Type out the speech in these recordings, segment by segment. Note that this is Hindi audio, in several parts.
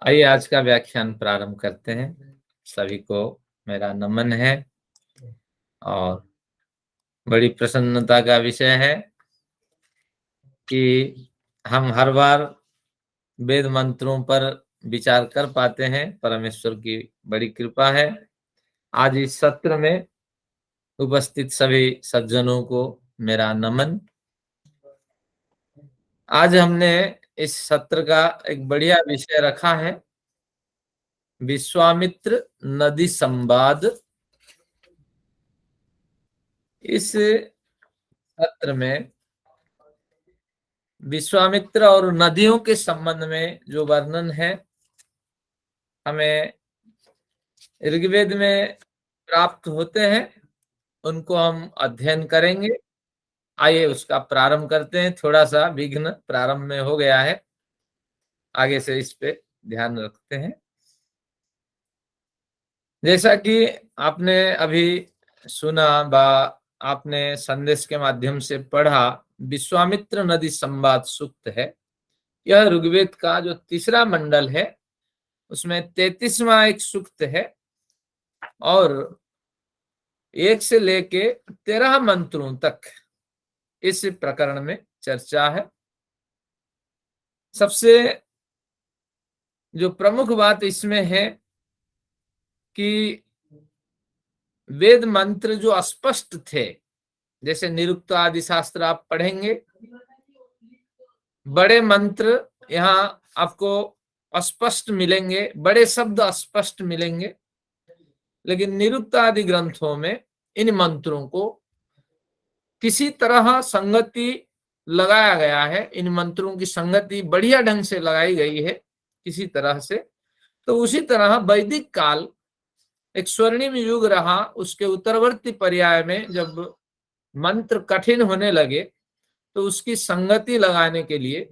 आइए आज का व्याख्यान प्रारंभ करते हैं। सभी को मेरा नमन है और बड़ी प्रसन्नता का विषय है कि हम हर बार वेद मंत्रों पर विचार कर पाते हैं। परमेश्वर की बड़ी कृपा है। आज इस सत्र में उपस्थित सभी सज्जनों को मेरा नमन। आज हमने इस सत्र का एक बढ़िया विषय रखा है, विश्वामित्र नदी संवाद। इस सत्र में विश्वामित्र और नदियों के संबंध में जो वर्णन है, हमें ऋग्वेद में प्राप्त होते हैं, उनको हम अध्ययन करेंगे। आइए उसका प्रारंभ करते हैं। थोड़ा सा विघ्न प्रारंभ में हो गया है, आगे से इस पे ध्यान रखते हैं। जैसा कि आपने अभी सुना बा आपने संदेश के माध्यम से पढ़ा, विश्वामित्र नदी संवाद सूक्त है। यह ऋग्वेद का जो तीसरा मंडल है, उसमें 33वां एक सूक्त है और 1 से लेके 13 मंत्रों तक इस प्रकरण में चर्चा है। सबसे जो प्रमुख बात इसमें है कि वेद मंत्र जो अस्पष्ट थे, जैसे निरुक्त आदि शास्त्र आप पढ़ेंगे, बड़े मंत्र यहाँ आपको अस्पष्ट मिलेंगे, बड़े शब्द अस्पष्ट मिलेंगे, लेकिन निरुक्त आदि ग्रंथों में इन मंत्रों को किसी तरह संगति लगाया गया है। इन मंत्रों की संगति बढ़िया ढंग से लगाई गई है किसी तरह से। तो उसी तरह वैदिक काल एक स्वर्णिम युग रहा। उसके उत्तरवर्ती पर्याय में जब मंत्र कठिन होने लगे तो उसकी संगति लगाने के लिए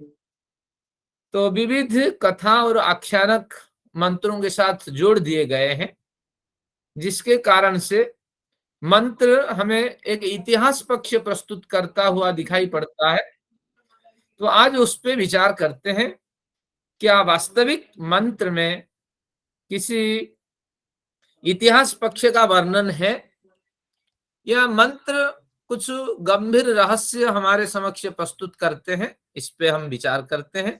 तो विविध कथा और आख्यानक मंत्रों के साथ जोड़ दिए गए हैं, जिसके कारण से मंत्र हमें एक इतिहास पक्ष प्रस्तुत करता हुआ दिखाई पड़ता है। तो आज उस पे विचार करते हैं, क्या वास्तविक मंत्र में किसी इतिहास पक्ष का वर्णन है या मंत्र कुछ गंभीर रहस्य हमारे समक्ष प्रस्तुत करते हैं। इस पे हम विचार करते हैं।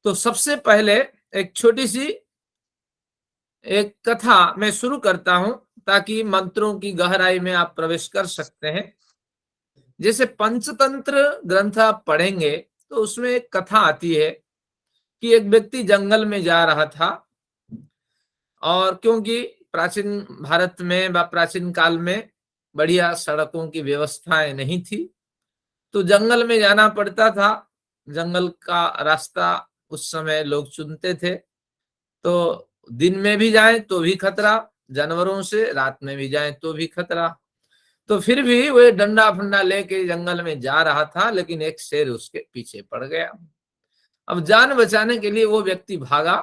तो सबसे पहले एक छोटी सी एक कथा मैं शुरू करता हूं, ताकि मंत्रों की गहराई में आप प्रवेश कर सकते हैं। जैसे पंचतंत्र ग्रंथ आप पढ़ेंगे तो उसमें एक कथा आती है कि एक व्यक्ति जंगल में जा रहा था, और क्योंकि प्राचीन भारत में व प्राचीन काल में बढ़िया सड़कों की व्यवस्थाएं नहीं थी, तो जंगल में जाना पड़ता था। जंगल का रास्ता उस समय लोग चुनते थे, तो दिन में भी जाएं तो भी खतरा जानवरों से, रात में भी जाएं तो भी खतरा। तो फिर भी वो डंडा फंडा लेके जंगल में जा रहा था, लेकिन एक शेर उसके पीछे पड़ गया। अब जान बचाने के लिए वो व्यक्ति भागा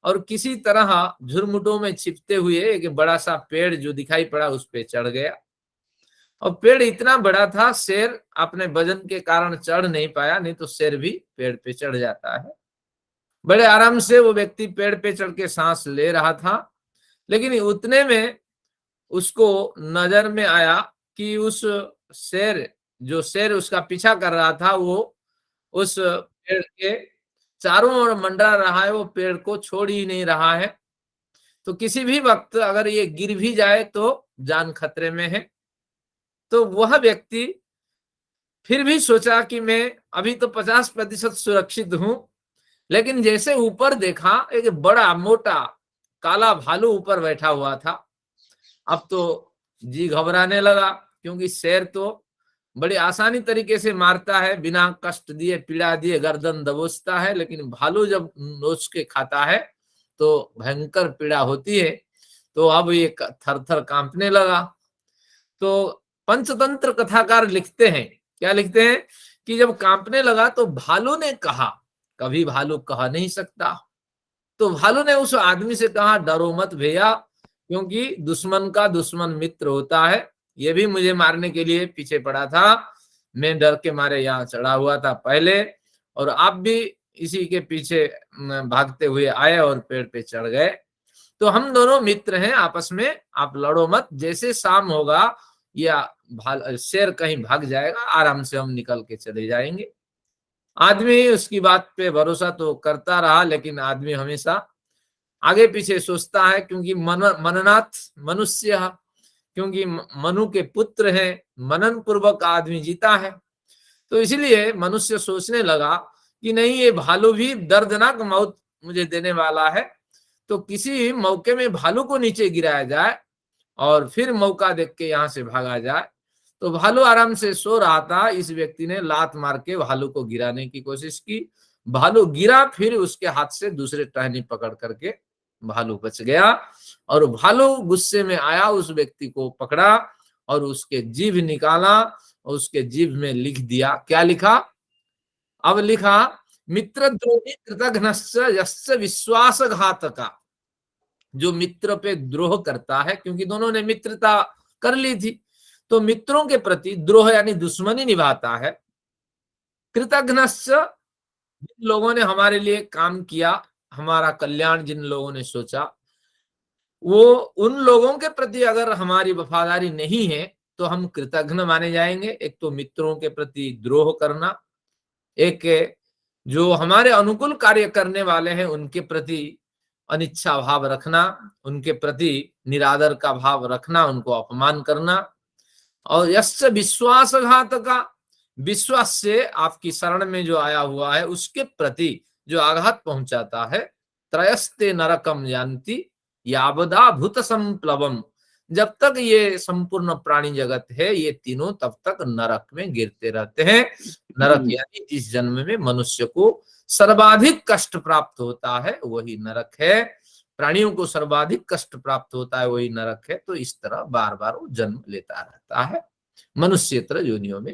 और किसी तरह झुरमुटों में छिपते हुए एक बड़ा सा पेड़ जो दिखाई पड़ा उस पे चढ़ गया। और पेड़ इतना बड़ा था, शेर अपने वजन के कारण चढ़ नहीं पाया, नहीं तो शेर भी पेड़ पे चढ़ जाता है। बड़े आराम से वो व्यक्ति पेड़ पे चढ़ के सांस ले रहा था, लेकिन उतने में उसको नजर में आया कि उस शेर उसका पीछा कर रहा था, वो उस पेड़ के चारों ओर मंडरा रहा है, वो पेड़ को छोड़ ही नहीं रहा है। तो किसी भी वक्त अगर ये गिर भी जाए तो जान खतरे में है। तो वह व्यक्ति फिर भी सोचा कि मैं अभी तो 50% सुरक्षित हूं, लेकिन जैसे ऊपर देखा एक बड़ा मोटा काला भालू ऊपर बैठा हुआ था। अब तो जी घबराने लगा, क्योंकि शेर तो बड़ी आसानी तरीके से मारता है, बिना कष्ट दिए पीड़ा दिए गर्दन दबोचता है, लेकिन भालू जब नोच के खाता है तो भयंकर पीड़ा होती है। तो अब ये थर थर कांपने लगा। तो पंचतंत्र कथाकार लिखते हैं, क्या लिखते हैं कि जब कांपने लगा तो भालू ने कहा, कभी भालू कह नहीं सकता, तो भालू ने उस आदमी से कहा, डरो मत भैया, क्योंकि दुश्मन का दुश्मन मित्र होता है। ये भी मुझे मारने के लिए पीछे पड़ा था, मैं डर के मारे यहाँ चढ़ा हुआ था पहले, और आप भी इसी के पीछे भागते हुए आए और पेड़ पे चढ़ गए। तो हम दोनों मित्र हैं, आपस में आप लड़ो मत, जैसे शाम होगा या शेर कहीं भाग जाएगा, आराम से हम निकल के चले जाएंगे। आदमी उसकी बात पे भरोसा तो करता रहा, लेकिन आदमी हमेशा आगे पीछे सोचता है, क्योंकि मननाथ मनुष्य, क्योंकि मनु के पुत्र हैं, मनन पूर्वक आदमी जीता है। तो इसलिए मनुष्य सोचने लगा कि नहीं, ये भालू भी दर्दनाक मौत मुझे देने वाला है, तो किसी मौके में भालू को नीचे गिराया जाए और फिर मौका देख के यहाँ से भागा जाए। तो भालू आराम से सो रहा था, इस व्यक्ति ने लात मार के भालू को गिराने की कोशिश की। भालू गिरा, फिर उसके हाथ से दूसरे टहनी पकड़ करके भालू बच गया। और भालू गुस्से में आया, उस व्यक्ति को पकड़ा और उसके जीभ निकाला और उसके जीभ में लिख दिया। क्या लिखा? अब लिखा, मित्रद्रोही कृतघ्नश्च यस्य विश्वासघातका। जो मित्र पे द्रोह करता है, क्योंकि दोनों ने मित्रता कर ली थी, तो मित्रों के प्रति द्रोह यानी दुश्मनी निभाता है। कृतघ्नश्च, जिन लोगों ने हमारे लिए काम किया, हमारा कल्याण जिन लोगों ने सोचा, वो उन लोगों के प्रति अगर हमारी वफादारी नहीं है तो हम कृतघ्न माने जाएंगे। एक तो मित्रों के प्रति द्रोह करना, एक जो हमारे अनुकूल कार्य करने वाले हैं उनके प्रति अनिच्छा भाव रखना, उनके प्रति निरादर का भाव रखना, उनको अपमान करना। और यस्य विश्वासघात का, विश्वास से आपकी शरण में जो आया हुआ है उसके प्रति जो आघात पहुंचाता है। त्रयस्ते नरकम जानती यावदा भूत संप्लवम, जब तक ये संपूर्ण प्राणी जगत है, ये तीनों तब तक नरक में गिरते रहते हैं। नरक यानी जिस जन्म में मनुष्य को सर्वाधिक कष्ट प्राप्त होता है वही नरक है। प्राणियों को सर्वाधिक कष्ट प्राप्त होता है वही नरक है। तो इस तरह बार बार वो जन्म लेता रहता है मनुष्येतर योनियों में।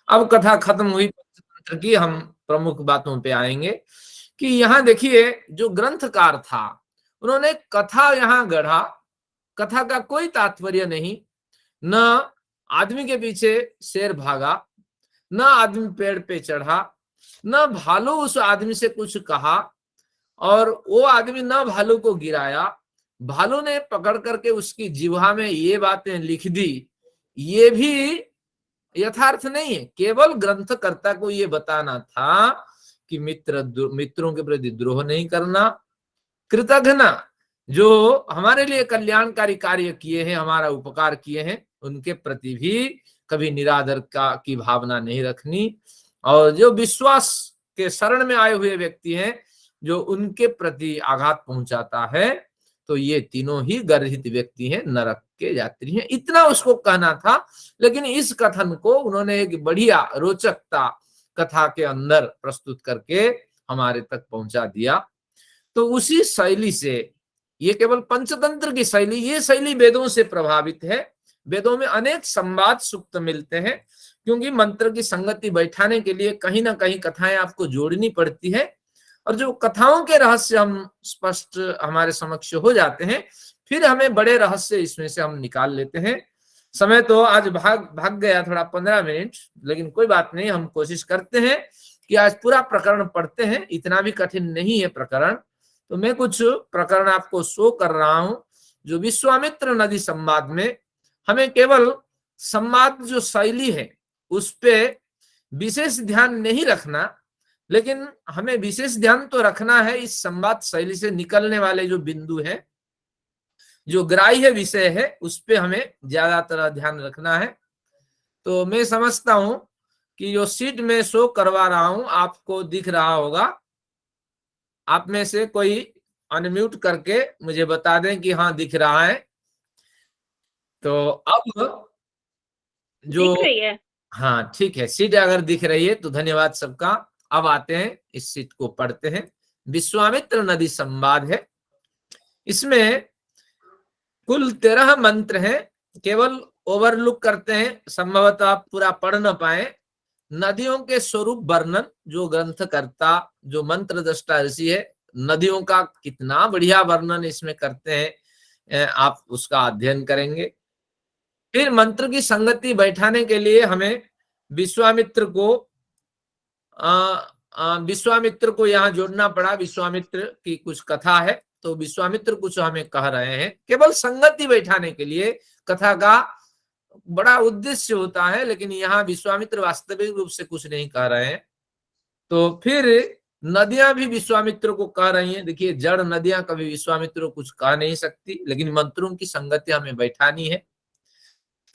अब कथा खत्म हुई पंचतंत्र की, हम प्रमुख बातों पे आएंगे कि यहाँ देखिए, जो ग्रंथकार था उन्होंने कथा यहाँ गढ़ा। कथा का कोई तात्पर्य नहीं, न आदमी के पीछे शेर भागा, न आदमी पेड़ पे चढ़ा, न भालू उस आदमी से कुछ कहा, और वो आदमी न भालू को गिराया, भालू ने पकड़ करके उसकी जिह्वा में ये बातें लिख दी। ये भी यथार्थ नहीं है। केवल ग्रंथकर्ता को ये बताना था कि मित्रों के प्रति द्रोह नहीं करना, कृतघ्न जो हमारे लिए कल्याणकारी कार्य किए हैं, हमारा उपकार किए हैं, उनके प्रति भी कभी निरादर की भावना नहीं रखनी। और जो विश्वास के शरण में आए हुए व्यक्ति हैं, जो उनके प्रति आघात पहुंचाता है, तो ये तीनों ही गर्हित व्यक्ति हैं, नरक के यात्री हैं। इतना उसको कहना था। लेकिन इस कथन को उन्होंने एक बढ़िया रोचकता कथा के अंदर प्रस्तुत करके हमारे तक पहुंचा दिया। तो उसी शैली से, ये केवल पंचतंत्र की शैली, ये शैली वेदों से प्रभावित है। वेदों में अनेक संवाद सूक्त मिलते हैं, क्योंकि मंत्र की संगति बैठाने के लिए कहीं ना कहीं कथाएं आपको जोड़नी पड़ती है। और जो कथाओं के रहस्य हम स्पष्ट हमारे समक्ष हो जाते हैं, फिर हमें बड़े रहस्य इसमें से हम निकाल लेते हैं। समय तो आज भाग गया थोड़ा 15 मिनट, लेकिन कोई बात नहीं, हम कोशिश करते हैं कि आज पूरा प्रकरण पढ़ते हैं। इतना भी कठिन नहीं है प्रकरण। तो मैं कुछ प्रकरण आपको शो कर रहा हूं, जो विश्वामित्र नदी संवाद में हमें केवल संवाद जो शैली है उस पे विशेष ध्यान नहीं रखना, लेकिन हमें विशेष ध्यान तो रखना है इस संवाद शैली से निकलने वाले जो बिंदु है, जो ग्राह्य विषय है, उस पे हमें ज्यादातर ध्यान रखना है। तो मैं समझता हूं कि जो सीट में शो करवा रहा हूं आपको दिख रहा होगा। आप में से कोई अनम्यूट करके मुझे बता दें कि हाँ दिख रहा है। तो अब जो दिख रही है, हाँ ठीक है, सीट अगर दिख रही है तो धन्यवाद सबका। अब आते हैं, इस सीट को पढ़ते हैं। विश्वामित्र नदी संवाद है। इसमें कुल 13 मंत्र हैं। केवल ओवरलुक करते हैं, संभवतः आप पूरा पढ़ न पाए। नदियों के स्वरूप वर्णन, जो ग्रंथकर्ता जो मंत्र दृष्टा ऋषि है, नदियों का कितना बढ़िया वर्णन इसमें करते हैं, आप उसका अध्ययन करेंगे। फिर मंत्र की संगति बैठाने के लिए हमें विश्वामित्र को विश्वामित्र को यहाँ जोड़ना पड़ा। विश्वामित्र की कुछ कथा है, तो विश्वामित्र कुछ हमें कह रहे हैं, केवल संगति बैठाने के लिए कथा का बड़ा उद्देश्य होता है, लेकिन यहाँ विश्वामित्र वास्तविक रूप से कुछ नहीं कह रहे हैं। तो फिर नदियां भी विश्वामित्र को कह रही हैं। देखिए, जड़ नदियां कभी विश्वामित्र को कुछ कह नहीं सकती, लेकिन मंत्रों की संगति हमें बैठानी है।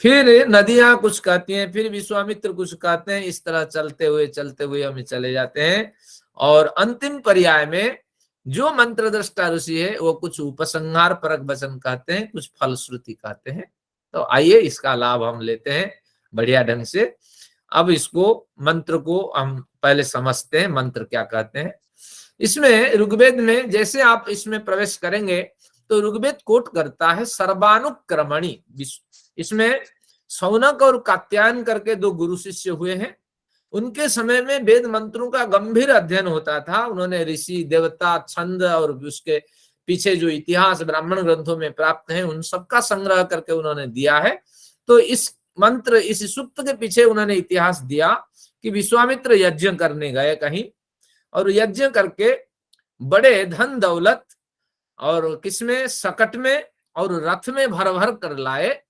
फिर नदियां कुछ कहती हैं, फिर विश्वामित्र कुछ कहते हैं, इस तरह चलते हुए हमें चले जाते हैं। और अंतिम पर्याय में जो मंत्र दृष्टा ऋषि है वो कुछ उपसंहार परक वचन कहते हैं, कुछ फलश्रुति कहते हैं। तो आइए इसका लाभ हम लेते हैं बढ़िया ढंग से। अब इसको मंत्र को हम पहले समझते हैं, मंत्र क्या कहते हैं। इसमें ऋग्वेद में जैसे आप इसमें प्रवेश करेंगे तो ऋग्वेद कोट करता है सर्वानुक्रमणी। इसमें सौनक और कात्यायन करके दो गुरु शिष्य हुए हैं। उनके समय में वेद मंत्रों का गंभीर अध्ययन होता था। उन्होंने ऋषि, देवता, छंद और उसके पीछे जो इतिहास ब्राह्मण ग्रंथों में प्राप्त है उन सबका संग्रह करके उन्होंने दिया है। तो इस मंत्र, इस सूक्त के पीछे उन्होंने इतिहास दिया कि विश्वामित्र यज्ञ करने गए कहीं, और यज्ञ करके बड़े धन दौलत और किसमें, सकट में और रथ में भर भर कर लाए।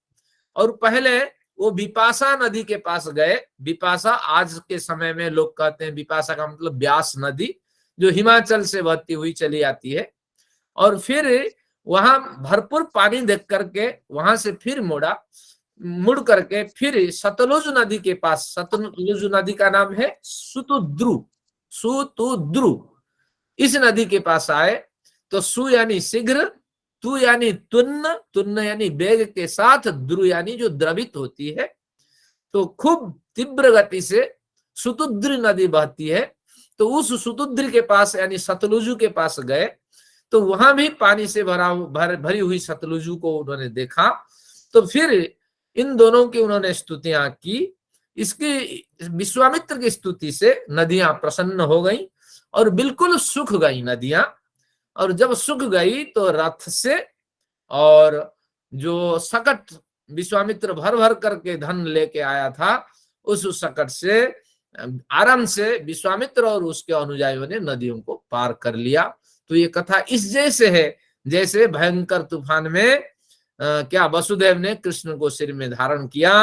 और पहले वो विपाशा नदी के पास गए। विपाशा आज के समय में लोग कहते हैं, विपाशा का मतलब ब्यास नदी, जो हिमाचल से बहती हुई चली आती है। और फिर वहां भरपूर पानी देख करके वहां से फिर मुड़ करके फिर सतलुज नदी के पास, सतलुज नदी का नाम है सुतुद्रु, सुतुद्रु, इस नदी के पास आए। तो सु यानी शीघ्र, तु यानी तुन्न, तुन्न यानी वेग के साथ, द्रु यानी जो द्रवित होती है। तो खूब तीव्र गति से सुतुद्री नदी बहती है। तो उस सुतुद्री के पास यानी सतलुजु के पास गए, तो वहां भी पानी से भरी हुई सतलुजु को उन्होंने देखा। तो फिर इन दोनों की उन्होंने स्तुतियां की। इसकी विश्वामित्र की स्तुति से नदियां प्रसन्न हो गई और बिल्कुल सूख गई नदियां। और जब सूख गई तो रथ से और जो सकट विश्वामित्र भर भर करके धन लेके आया था, उस सकट से आराम से विश्वामित्र और उसके अनुयायियों ने नदियों को पार कर लिया। तो ये कथा इस जैसे है जैसे भयंकर तूफान में क्या वसुदेव ने कृष्ण को सिर में धारण किया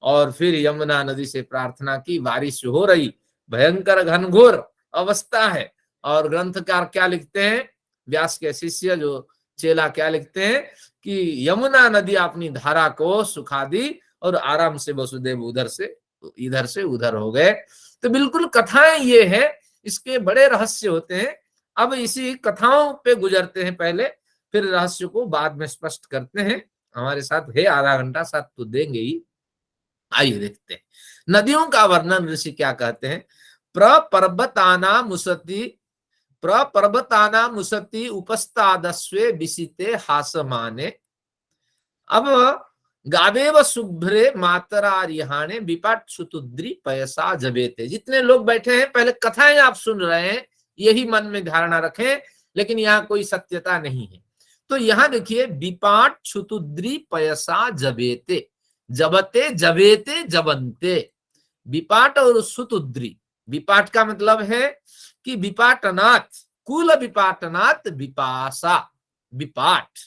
और फिर यमुना नदी से प्रार्थना की, बारिश हो रही, भयंकर घनघोर अवस्था है। और ग्रंथकार क्या लिखते हैं, व्यास के शिष्य जो चेला क्या लिखते हैं कि यमुना नदी अपनी धारा को सुखा दी और आराम से वसुदेव इधर से उधर हो गए। तो बिल्कुल कथाएं ये है, इसके बड़े रहस्य होते हैं। अब इसी कथाओं पे गुजरते हैं पहले, फिर रहस्य को बाद में स्पष्ट करते हैं। हमारे साथ है आधा घंटा, साथ तो देंगे ही। आइए देखते हैं नदियों का वर्णन ऋषि क्या कहते हैं। प्रपर्वताना मुसति उपस्तादस्वे विसिते हासमाने। अब गावेव शुभ्रे मातरारिहाने विपाट सुतुद्री पयसा जबेते। जितने लोग बैठे हैं पहले कथाएं आप सुन रहे हैं, यही मन में धारणा रखें, लेकिन यहाँ कोई सत्यता नहीं है। तो यहाँ देखिए, विपाट सुतुद्री पयसा जबेते, जबते जबेते जबंते। विपाट और सुतुद्री, विपाट का मतलब है कि विपाटनाथ, कुल विपाटनाथ विपासा, विपाट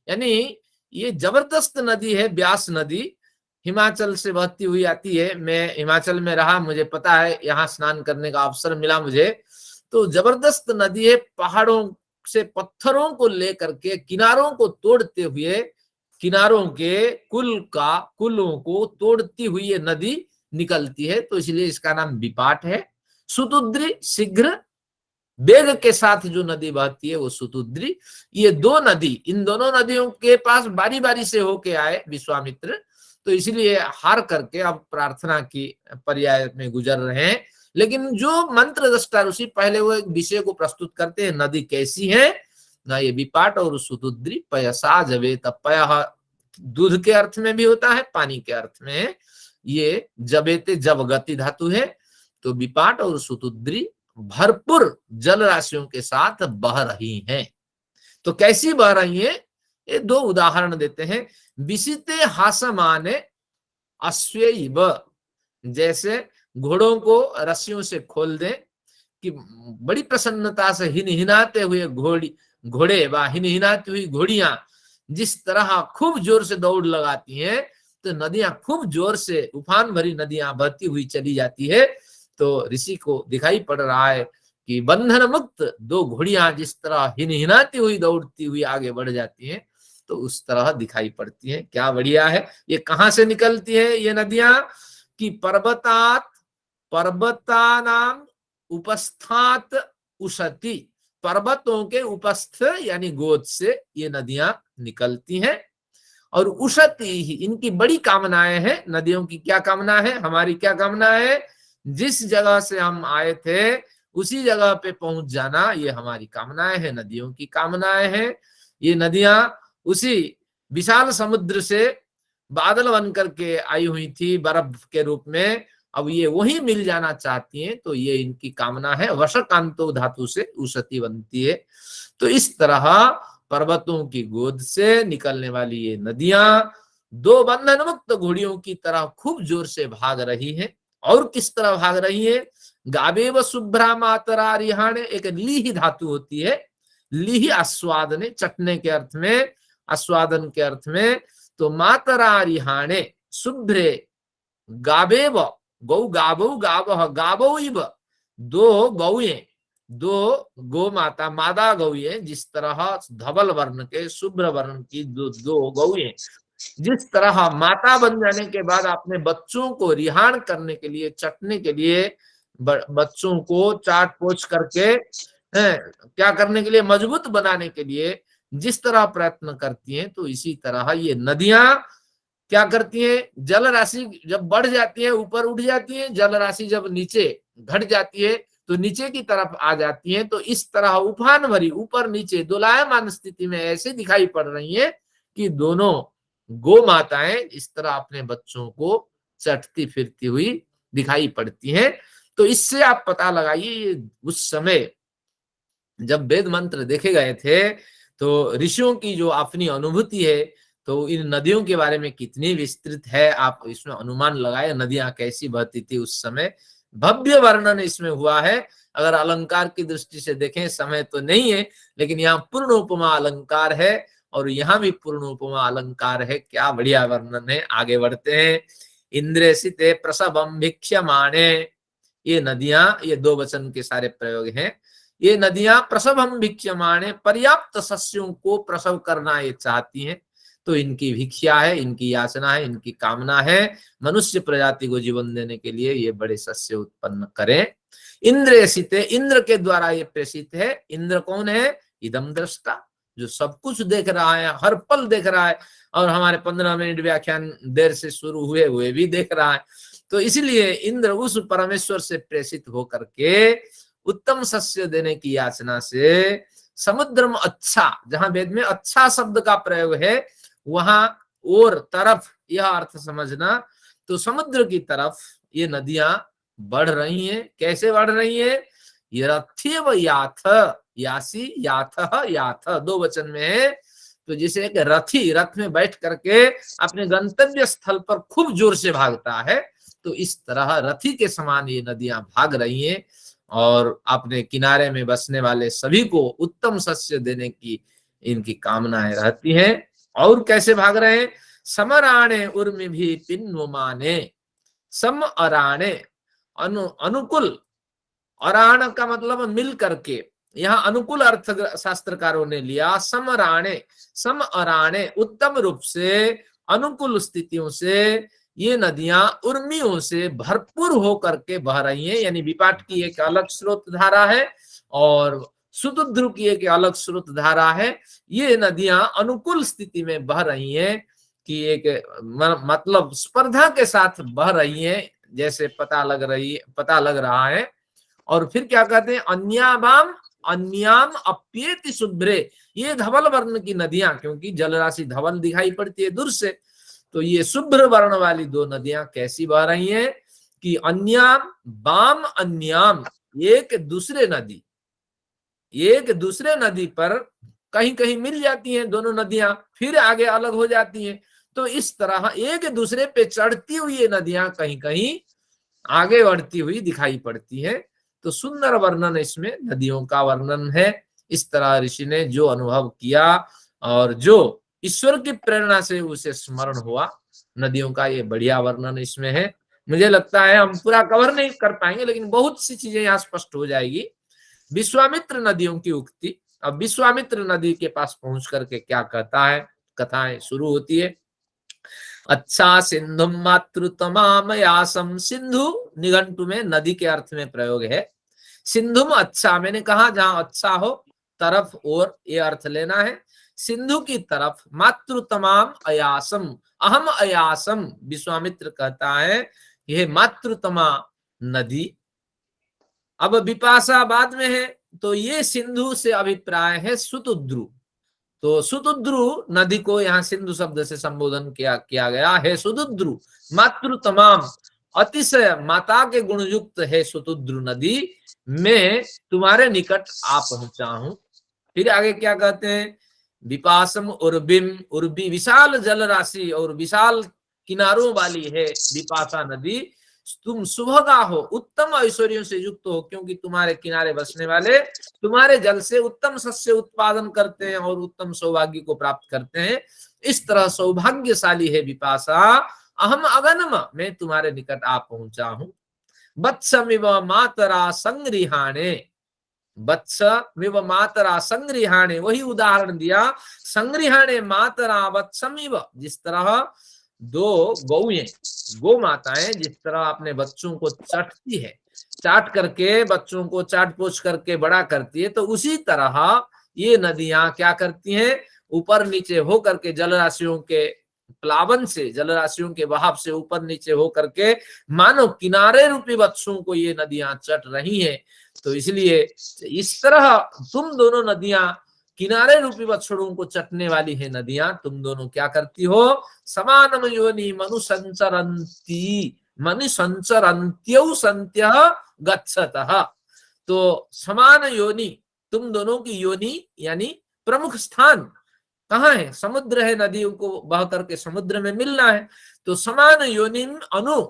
यानी ये जबरदस्त नदी है। ब्यास नदी हिमाचल से बहती हुई आती है। मैं हिमाचल में रहा, मुझे पता है, यहाँ स्नान करने का अवसर मिला मुझे। तो जबरदस्त नदी है, पहाड़ों से पत्थरों को लेकर के किनारों को तोड़ते हुए, किनारों के कुलों को तोड़ती हुई ये नदी निकलती है, तो इसलिए इसका नाम विपाट है। सुतुद्री शीघ्र वेग के साथ जो नदी बहती है वो सुतुद्री। ये दो नदी, इन दोनों नदियों के पास बारी बारी से होके आए विश्वामित्र, तो इसलिए हार करके अब प्रार्थना की पर्याय में गुजर रहे हैं। लेकिन जो मंत्र दृष्टा ऋषि पहले वो एक विषय को प्रस्तुत करते हैं, नदी कैसी है ना, ये विपाट और सुतुद्री पयसा जबेत। पय दूध के अर्थ में भी होता है, पानी के अर्थ में है। ये जबेते जब गति धातु है। तो विपाट और सुतुद्री भरपूर जल राशियों के साथ बह रही हैं। तो कैसी बह रही हैं, ये दो उदाहरण देते हैं। विसिते हासमाने अश्वेइव, जैसे घोड़ों को रस्सियों से खोल दें, कि बड़ी प्रसन्नता से हिनहिनाते हुए घोड़े व हिनहिनाती हुई घोड़ियां जिस तरह खूब जोर से दौड़ लगाती हैं, तो नदियां खूब जोर से उफान भरी नदियां बहती हुई चली जाती है। तो ऋषि को दिखाई पड़ रहा है कि बंधन मुक्त दो घोड़ियां जिस तरह हिनहिनाती हुई दौड़ती हुई आगे बढ़ जाती हैं, तो उस तरह दिखाई पड़ती हैं। क्या बढ़िया है। ये कहां से निकलती है ये नदियां? कि पर्वतानाम उपस्थात उशति, पर्वतों के उपस्थ यानी गोद से ये नदियां निकलती हैं। और उशति ही इनकी बड़ी कामनाएं हैं। नदियों की क्या कामना है? हमारी क्या कामना है? जिस जगह से हम आए थे उसी जगह पे पहुंच जाना, ये हमारी कामनाएं हैं, नदियों की कामनाएं हैं। ये नदियां उसी विशाल समुद्र से बादल बन करके आई हुई थी बर्फ के रूप में, अब ये वही मिल जाना चाहती हैं, तो ये इनकी कामना है। वशकांतो धातु से उशति बनती है। तो इस तरह पर्वतों की गोद से निकलने वाली ये नदियां दो बंधन मुक्त घोड़ियों की तरह खूब जोर से भाग रही हैं। और किस तरह भाग रही है? गावेव शुभ्रा मातरा रिहाणे, एक लीह धातु होती है। लीह आस्वादने, चटने के अर्थ में, आस्वादन के अर्थ में। तो मातरा रिहाणे शुभ्रे गावेव, गौ गावो गावह गावो इव, दो गौएं, दो गो माता मादा गौएं जिस तरह धवल वर्ण के शुभ्र वर्ण की दो गौएं जिस तरह माता बन जाने के बाद अपने बच्चों को रिहान करने के लिए, चटने के लिए, बच्चों को चाट पोछ करके क्या करने के लिए, मजबूत बनाने के लिए जिस तरह प्रयत्न करती हैं, तो इसी तरह ये नदियां क्या करती हैं? जल राशि जब बढ़ जाती है ऊपर उठ जाती है, जल राशि जब नीचे घट जाती है तो नीचे की तरफ आ जाती है। तो इस तरह उफान भरी ऊपर नीचे दोलायमान स्थिति में ऐसे दिखाई पड़ रही है कि दोनों गो माताएं इस तरह अपने बच्चों को चटती फिरती हुई दिखाई पड़ती हैं। तो इससे आप पता लगाइए उस समय जब वेद मंत्र देखे गए थे तो ऋषियों की जो अपनी अनुभूति है तो इन नदियों के बारे में कितनी विस्तृत है, आप इसमें अनुमान लगाए नदियां कैसी बहती थी उस समय। भव्य वर्णन इसमें हुआ है। अगर अलंकार की दृष्टि से देखें, समय तो नहीं है, लेकिन यहाँ पूर्ण उपमा अलंकार है और यहाँ भी पूर्ण उपमा अलंकार है। क्या बढ़िया वर्णन है। आगे बढ़ते हैं। इंद्रेसिते प्रसवम भिक्षमाणे, ये नदियां, ये दो वचन के सारे प्रयोग हैं। ये नदियां प्रसवम भिक्षमाणे, पर्याप्त सस्यों को प्रसव करना ये चाहती हैं। तो इनकी भिक्षा है, इनकी याचना है, इनकी कामना है मनुष्य प्रजाति को जीवन देने के लिए ये बड़े सस्य उत्पन्न करें। इंद्रेसिते, इंद्र के द्वारा ये प्रेषित है। इंद्र कौन है? इदम दृष्टा, जो सब कुछ देख रहा है, हर पल देख रहा है, और हमारे 15 मिनट व्याख्यान देर से शुरू हुए भी देख रहा है। तो इसलिए इंद्र उस परमेश्वर से प्रेषित होकर के उत्तम सस्य देने की याचना से समुद्रम अच्छा, जहां वेद में अच्छा शब्द का प्रयोग है वहां और तरफ यह अर्थ समझना। तो समुद्र की तरफ ये नदियां बढ़ रही हैं। कैसे बढ़ रही हैं? यथेव याथ, यासी याथ याथ दो वचन में है। तो जैसे एक रथी रथ में बैठ करके अपने गंतव्य स्थल पर खूब जोर से भागता है, तो इस तरह रथी के समान ये नदियां भाग रही हैं और अपने किनारे में बसने वाले सभी को उत्तम सस्य देने की इनकी कामनाएं रहती हैं। और कैसे भाग रहे हैं? समराणे उर्मि भी पिन्नुमाने, सम अराणे, अनुकूल, अराण का मतलब मिल करके, यहाँ अनुकूल अर्थ शास्त्रकारों ने लिया। समराणे, सम अराणे, उत्तम रूप से, अनुकूल स्थितियों से ये नदियां उर्मियों से भरपूर होकर के बह रही हैं। यानी विपाट की एक अलग स्रोत धारा है और सुतुद्रु की एक अलग स्रोत धारा है। ये नदियां अनुकूल स्थिति में बह रही हैं कि एक मतलब स्पर्धा के साथ बह रही हैं, जैसे पता लग रहा है। और फिर क्या कहते हैं? अन्याबाम अन्याम अप्येति शुभ्रे, ये धवल वर्ण की नदियां, क्योंकि जल राशि धवल दिखाई पड़ती है दूर से, तो ये शुभ्र वर्ण वाली दो नदियां कैसी बह रही हैं कि अन्याम बाम अन्याम, एक दूसरे नदी पर कहीं कहीं मिल जाती हैं दोनों नदियां, फिर आगे अलग हो जाती हैं। तो इस तरह एक दूसरे पे चढ़ती हुई ये नदियां कहीं कहीं आगे बढ़ती हुई दिखाई पड़ती है। तो सुंदर वर्णन इसमें नदियों का वर्णन है। इस तरह ऋषि ने जो अनुभव किया और जो ईश्वर की प्रेरणा से उसे स्मरण हुआ, नदियों का ये बढ़िया वर्णन इसमें है। मुझे लगता है हम पूरा कवर नहीं कर पाएंगे, लेकिन बहुत सी चीजें यहाँ स्पष्ट हो जाएगी। विश्वामित्र नदियों की उक्ति। अब विश्वामित्र नदी के पास पहुंच करके क्या कहता है, कथाएं शुरू होती है। अच्छा सिंधु मातृतमामयासम, सिंधु निघंटु में नदी के अर्थ में प्रयोग है। सिंधुम अच्छा, मैंने कहा जहां अच्छा हो तरफ और ये अर्थ लेना है। सिंधु की तरफ मातृतमाम अयासम, अहम अयासम, विश्वामित्र कहता है यह मातृतमा नदी। अब विपाशा बाद में है, तो ये सिंधु से अभिप्राय है सुतुद्रु। तो सुतुद्रु नदी को यहाँ सिंधु शब्द से संबोधन किया गया है। सुतुद्रु मातृ तमाम, अतिशय माता के गुण युक्त है सुतुद्रु नदी, मैं तुम्हारे निकट आ पहुंचा हूं। फिर आगे क्या कहते हैं, विपासम उर्बिम, उर्बी विशाल जल राशि और विशाल किनारों वाली है विपाशा नदी। तुम सुभगा हो, उत्तम ऐश्वर्यों से युक्त हो, क्योंकि तुम्हारे किनारे बसने वाले तुम्हारे जल से उत्तम शस्य उत्पादन करते हैं और उत्तम सौभाग्य को प्राप्त करते हैं। इस तरह सौभाग्यशाली है विपाशा। अहम अगनम, मैं तुम्हारे निकट आ पहुंचा हूं। वत्समिव मातरा संग्रहाणे, वत्समिव मातरा संग्रहाणे, वही उदाहरण दिया। संग्रहाणे मातरा वत्समिव, जिस तरह दो गौएं, गौ माताएं जिस तरह अपने बच्चों को चटती है, चाट करके बच्चों को चाट पोछ करके बड़ा करती है, तो उसी तरह ये नदियां क्या करती हैं, ऊपर नीचे हो करके जल राशियों के प्लावन से, जल राशियों के बहाव से ऊपर नीचे हो करके मानो किनारे रूपी बच्चों को ये नदियां चट रही हैं। तो इसलिए इस तरह तुम दोनों नदियां किनारे रूपी बछड़ों को चटने वाली है नदियां, तुम दोनों क्या करती हो, समानम योनि मनु संचरंती, मनु संचरंत्यौ संत्य गच्छतः। तो समान योनि, तुम दोनों की योनि यानी प्रमुख स्थान कहाँ है, समुद्र है, नदियों को बह करके समुद्र में मिलना है। तो समान योनि अनु,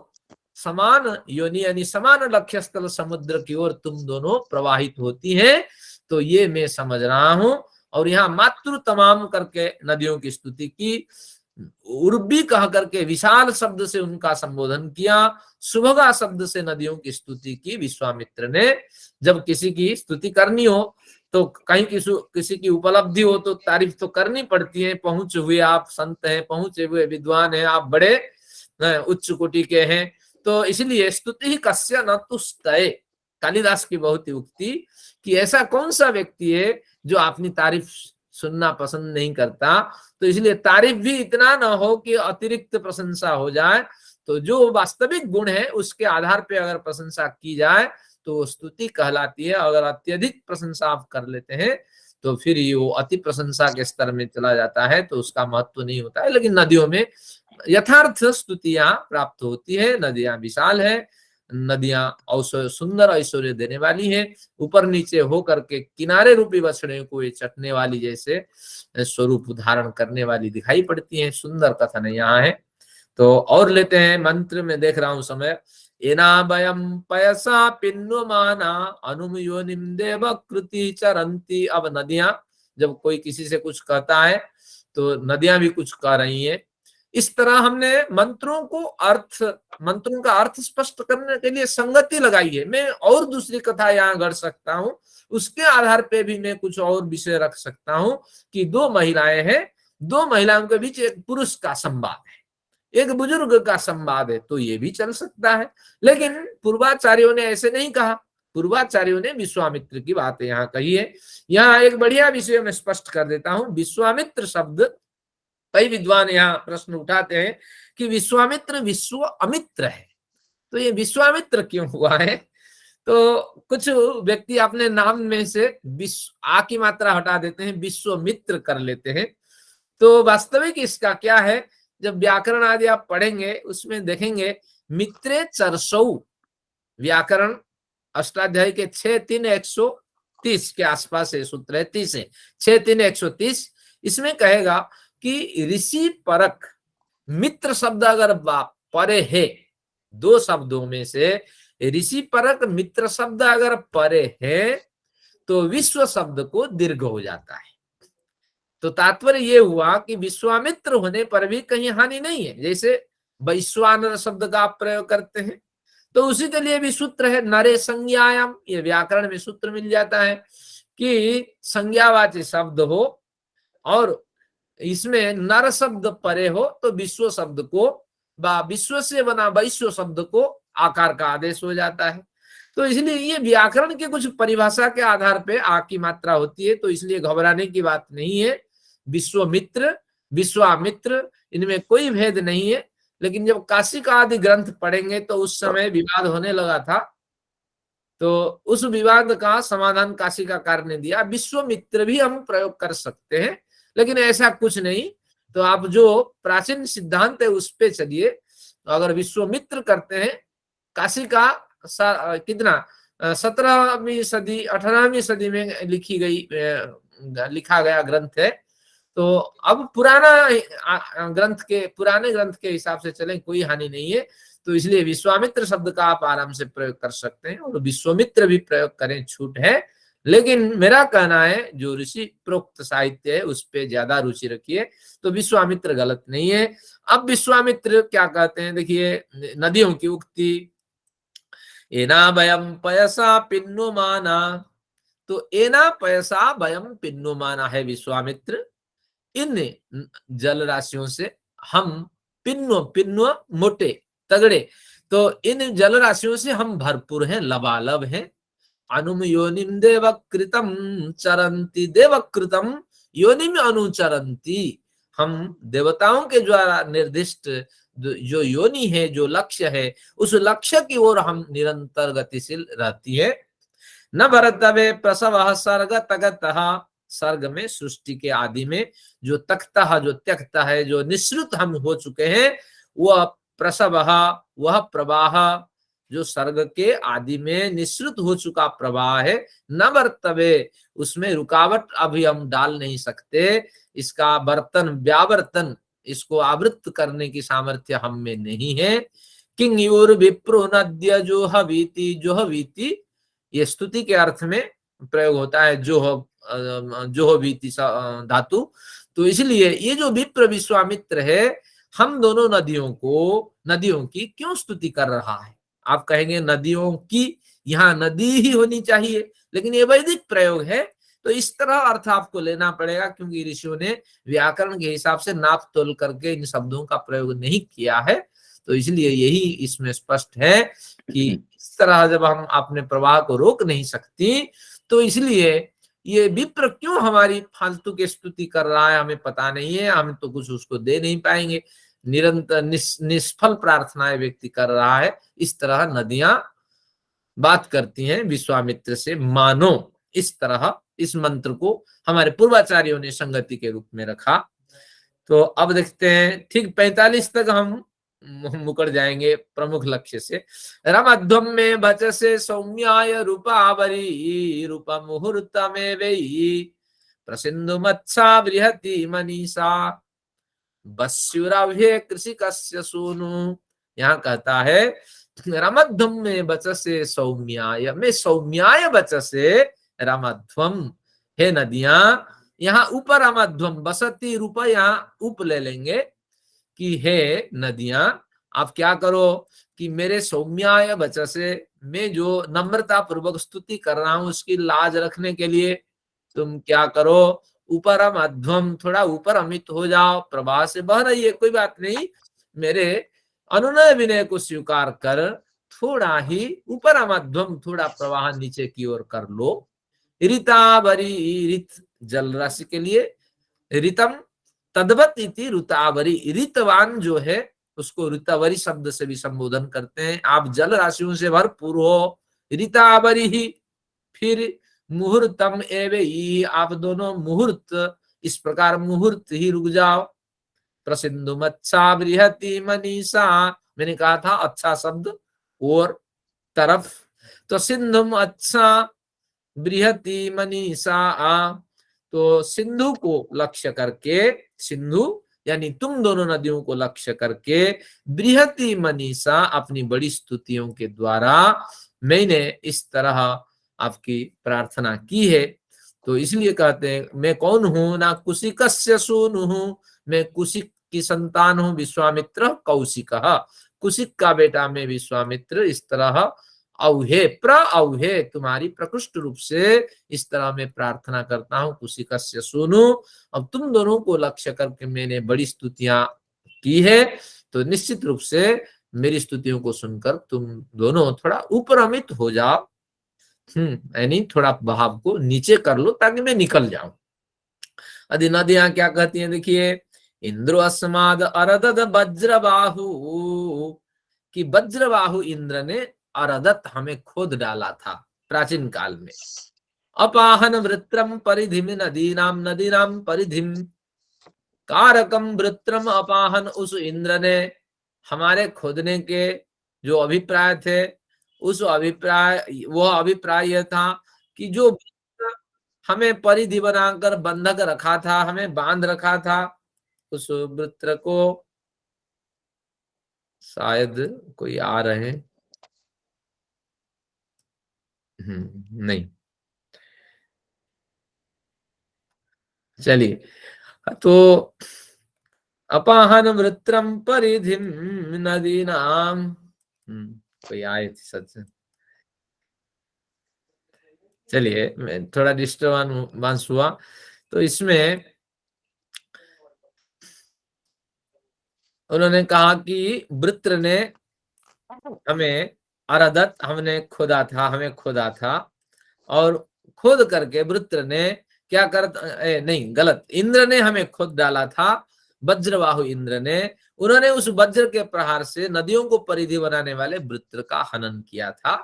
समान योनि यानी समान लक्ष्य स्थल समुद्र की ओर तुम दोनों प्रवाहित होती हैं। तो ये मैं समझ रहा हूं। और यहाँ मातृ तमाम करके नदियों की स्तुति की, उर्बी कह करके विशाल शब्द से उनका संबोधन किया, सुभगा शब्द से नदियों की स्तुति की विश्वामित्र ने। जब किसी की स्तुति करनी हो तो कहीं किसी की उपलब्धि हो तो तारीफ तो करनी पड़ती है। पहुंचे हुए आप संत हैं, पहुंचे हुए विद्वान हैं, आप बड़े उच्च कोटि के हैं, तो इसलिए स्तुति ही कस्य न तुस्तये, कालिदास की बहुत ही उक्ति कि ऐसा कौन सा व्यक्ति है जो अपनी तारीफ सुनना पसंद नहीं करता। तो इसलिए तारीफ भी इतना ना हो कि अतिरिक्त प्रशंसा हो जाए। तो जो वास्तविक गुण है उसके आधार पे अगर प्रशंसा की जाए तो स्तुति कहलाती है। अगर अत्यधिक प्रशंसा आप कर लेते हैं तो फिर ये वो अति प्रशंसा के स्तर में चला जाता है, तो उसका महत्व नहीं होता है। लेकिन नदियों में यथार्थ स्तुतियां प्राप्त होती है। नदियां विशाल है, नदियां सुंदर ऐश्वर्य देने वाली है, ऊपर नीचे हो करके किनारे रूपी बछड़े को ये चटने वाली जैसे स्वरूप धारण करने वाली दिखाई पड़ती है। सुंदर कथन यहाँ है। तो और लेते हैं, मंत्र में देख रहा हूं समय। एनाभयम पयसा पिन्वमाना अनुम योनिम देव कृति चरंती। अब नदियां, जब कोई किसी से कुछ कहता है तो नदियां भी कुछ कह रही हैं। इस तरह हमने मंत्रों का अर्थ स्पष्ट करने के लिए संगति लगाई है। मैं और दूसरी कथा यहाँ गढ़ सकता हूँ, उसके आधार पे भी मैं कुछ और विषय रख सकता हूँ कि दो महिलाएं हैं, दो महिलाओं के बीच एक पुरुष का संवाद है, एक बुजुर्ग का संवाद है, तो ये भी चल सकता है। लेकिन पूर्वाचार्यों ने ऐसे नहीं कहा। पूर्वाचार्यों ने विश्वामित्र की बात यहाँ कही है। यहाँ एक बढ़िया विषय में स्पष्ट कर देता हूं। विश्वामित्र शब्द, कई विद्वान यहाँ प्रश्न उठाते हैं कि विश्वामित्र विश्व अमित्र है, तो ये विश्वामित्र क्यों हुआ है। तो कुछ व्यक्ति अपने नाम में से विश्व आ की मात्रा हटा देते हैं, विश्वमित्र कर लेते हैं। तो वास्तविक इसका क्या है, जब व्याकरण आदि आप पढ़ेंगे उसमें देखेंगे मित्रे चरसौ, व्याकरण अष्टाध्यायी के 6-3-130 के आसपास है, सूत्र है 30 है, 6-3-130। इसमें कहेगा कि ऋषि परक मित्र शब्द अगर परे है, दो शब्दों में से ऋषि परक मित्र शब्द अगर परे है तो विश्व शब्द को दीर्घ हो जाता है। तो तात्पर्य ये हुआ कि विश्वामित्र होने पर भी कहीं हानि नहीं है। जैसे वैश्वानर शब्द का आप प्रयोग करते हैं तो उसी के लिए भी सूत्र है, नरे संज्ञायाम। ये व्याकरण में सूत्र मिल जाता है कि संज्ञावाची शब्द हो और इसमें नर शब्द परे हो तो विश्व शब्द को विश्व से बना वैश्व शब्द को आकार का आदेश हो जाता है। तो इसलिए ये व्याकरण के कुछ परिभाषा के आधार पे आ की मात्रा होती है, तो इसलिए घबराने की बात नहीं है। विश्वमित्र, विश्वामित्र, इनमें कोई भेद नहीं है। लेकिन जब काशी का आदि ग्रंथ पढ़ेंगे तो उस समय विवाद होने लगा था, तो उस विवाद का समाधान काशिकाकार ने दिया। विश्वमित्र भी हम प्रयोग कर सकते हैं, लेकिन ऐसा कुछ नहीं। तो आप जो प्राचीन सिद्धांत है उस पे चलिए। तो अगर विश्वमित्र करते हैं, काशी का कितना 17वीं सदी 18वीं सदी में लिखा गया ग्रंथ है। तो अब पुराने ग्रंथ के हिसाब से चलें, कोई हानि नहीं है। तो इसलिए विश्वामित्र शब्द का आप आराम से प्रयोग कर सकते हैं और विश्वमित्र भी प्रयोग करें, छूट है। लेकिन मेरा कहना है जो ऋषि प्रोक्त साहित्य है उस पे ज्यादा रुचि रखिए। तो विश्वामित्र गलत नहीं है। अब विश्वामित्र क्या कहते हैं, देखिए नदियों की उक्ति, एना भयम पयसा पिन्नुमाना। तो एना पयसा भयम पिन्नुमाना है विश्वामित्र। इन जल राशियों से हम पिन्नो मोटे तगड़े, तो इन जल राशियों से हम भरपूर हैं, लबालब हैं। अनुम योनिम देवकृतम चरंती, देवकृतम योनिम अनुचरंती। हम देवताओं के द्वारा निर्दिष्ट जो योनि है, जो लक्ष्य है, उस लक्ष्य की ओर हम निरंतर गतिशील रहती है। न भरतवे प्रसव सर्ग तगतः। सर्ग में सृष्टि के आदि में जो तख्ता, जो त्यक्ता है, जो निःसृत हम हो चुके हैं, वह प्रसव, वह प्रवाह जो सर्ग के आदि में निःसृत हो चुका प्रवाह है, न वर्तवे, उसमें रुकावट अभी हम डाल नहीं सकते। इसका वर्तन, व्यावर्तन, इसको आवृत्त करने की सामर्थ्य हम में नहीं है। किंग विप्रो नद्य जो हवीति, जो हवीति ये स्तुति के अर्थ में प्रयोग होता है, जो बीती धातु। तो इसलिए ये जो विप्र विश्वामित्र है, हम दोनों नदियों की क्यों स्तुति कर रहा है। आप कहेंगे नदियों की, यहाँ नदी ही होनी चाहिए, लेकिन ये वैदिक प्रयोग है, तो इस तरह अर्थ आपको लेना पड़ेगा, क्योंकि ऋषियों ने व्याकरण के हिसाब से नाप तोल करके इन शब्दों का प्रयोग नहीं किया है। तो इसलिए यही इसमें स्पष्ट है कि इस तरह जब हम अपने प्रवाह को रोक नहीं सकती, तो इसलिए ये विप्र क्यों हमारी फालतू की स्तुति कर रहा है, हमें पता नहीं है, हम तो कुछ उसको दे नहीं पाएंगे। निरंतर निष्फल प्रार्थनाएं व्यक्ति कर रहा है। इस तरह नदियां बात करती हैं विश्वामित्र से, मानो इस तरह इस मंत्र को हमारे पूर्वाचार्यों ने संगति के रूप में रखा। तो अब देखते हैं, ठीक 45 तक हम मुकर जाएंगे प्रमुख लक्ष्य से। रमध्वम में बचसे सौम्याय रूपावरी, रूप मुहूर्त में वही प्रसिंधु मत्सा बृहति मनीषा बस्युराव्य कृषि कस्य सोनु। यहाँ कहता है रमध्वम में बचसे सौम्याय, में सौम्याय बचसे रमध्वम, हे नदियां। यहाँ ऊपर रमध्वम बसती रूप, यहाँ उप ले लेंगे कि हे नदियां, आप क्या करो कि मेरे सौम्याय बचसे, मैं जो नम्रता पूर्वक स्तुति कर रहा हूं उसकी लाज रखने के लिए तुम क्या करो, ऊपर अध्वम, थोड़ा ऊपर अमित हो जाओ, प्रवाह से बह रही है कोई बात नहीं, मेरे अनुनय विनय को स्वीकार कर थोड़ा ही ऊपर अध्वम, थोड़ा प्रवाह नीचे की ओर कर लो। ऋतावरी, ऋत जल राशि के लिए, ऋतम तद्वत इति ऋतावरी, ऋतवान जो है उसको ऋतावरी शब्द से भी संबोधन करते हैं। आप जल राशियों से भरपूर हो, ऋतावरी ही। फिर मुहूर्तम एवे ही, आप दोनों मुहूर्त, इस प्रकार मुहूर्त ही रुक जाओ। प्रसिंधु मत्सा बृहति मनीषा, मैंने कहा था अच्छा शब्द और तरफ, तो सिंधुम अच्छा बृहति मनीषा, तो सिंधु को लक्ष्य करके, सिंधु यानी तुम दोनों नदियों को लक्ष्य करके बृहति मनीषा अपनी बड़ी स्तुतियों के द्वारा मैंने इस तरह आपकी प्रार्थना की है। तो इसलिए कहते हैं मैं कौन हूं, ना कुशिकस्य सूनु हूं, मैं कुशिक की संतान हूं, विश्वामित्र कौशिक, कुशिक का बेटा मैं विश्वामित्र। इस तरह औहे औहे तुम्हारी प्रकृष्ट रूप से इस तरह मैं प्रार्थना करता हूं, कुशिकस्य सूनु। अब तुम दोनों को लक्ष्य करके मैंने बड़ी स्तुतियां की है, तो निश्चित रूप से मेरी स्तुतियों को सुनकर तुम दोनों थोड़ा उपरमित हो जाओ, यानी थोड़ा भाव को नीचे कर लो ताकि मैं निकल जाऊं। अदि नदियां क्या कहती हैं, देखिए, इंद्रो अस्माद अरदद वज्रबाहु, कि वज्रबाहु इंद्र ने अरदत हमें खोद डाला था प्राचीन काल में। अपाहन वृत्रम परिधिम नदीनाम, नदीनाम परिधिम कारकम वृत्रम अपाहन, उस इंद्र ने हमारे खोदने के जो अभिप्राय थे, उस अभिप्राय वह अभिप्राय यह था कि जो हमें परिधि बनाकर बंधक रखा था, हमें बांध रखा था, उस वृत्र को, शायद कोई आ रहे हैं, नहीं, चलिए। तो अपाहन वृत्रम परिधिम नदीनाम, कोई आए थे सच। चलिए, मैं थोड़ा डिस्टर्बेंस हुआ, तो इसमें उन्होंने कहा कि वृत्र ने हमें अरदत हमने खोदा था, हमें खोदा था, और खोद करके वृत्र ने क्या कर, नहीं गलत, इंद्र ने हमें खोद डाला था, वज्रबाहु इंद्र ने, उन्होंने उस वज्र के प्रहार से नदियों को परिधि बनाने वाले वृत्र का हनन किया था।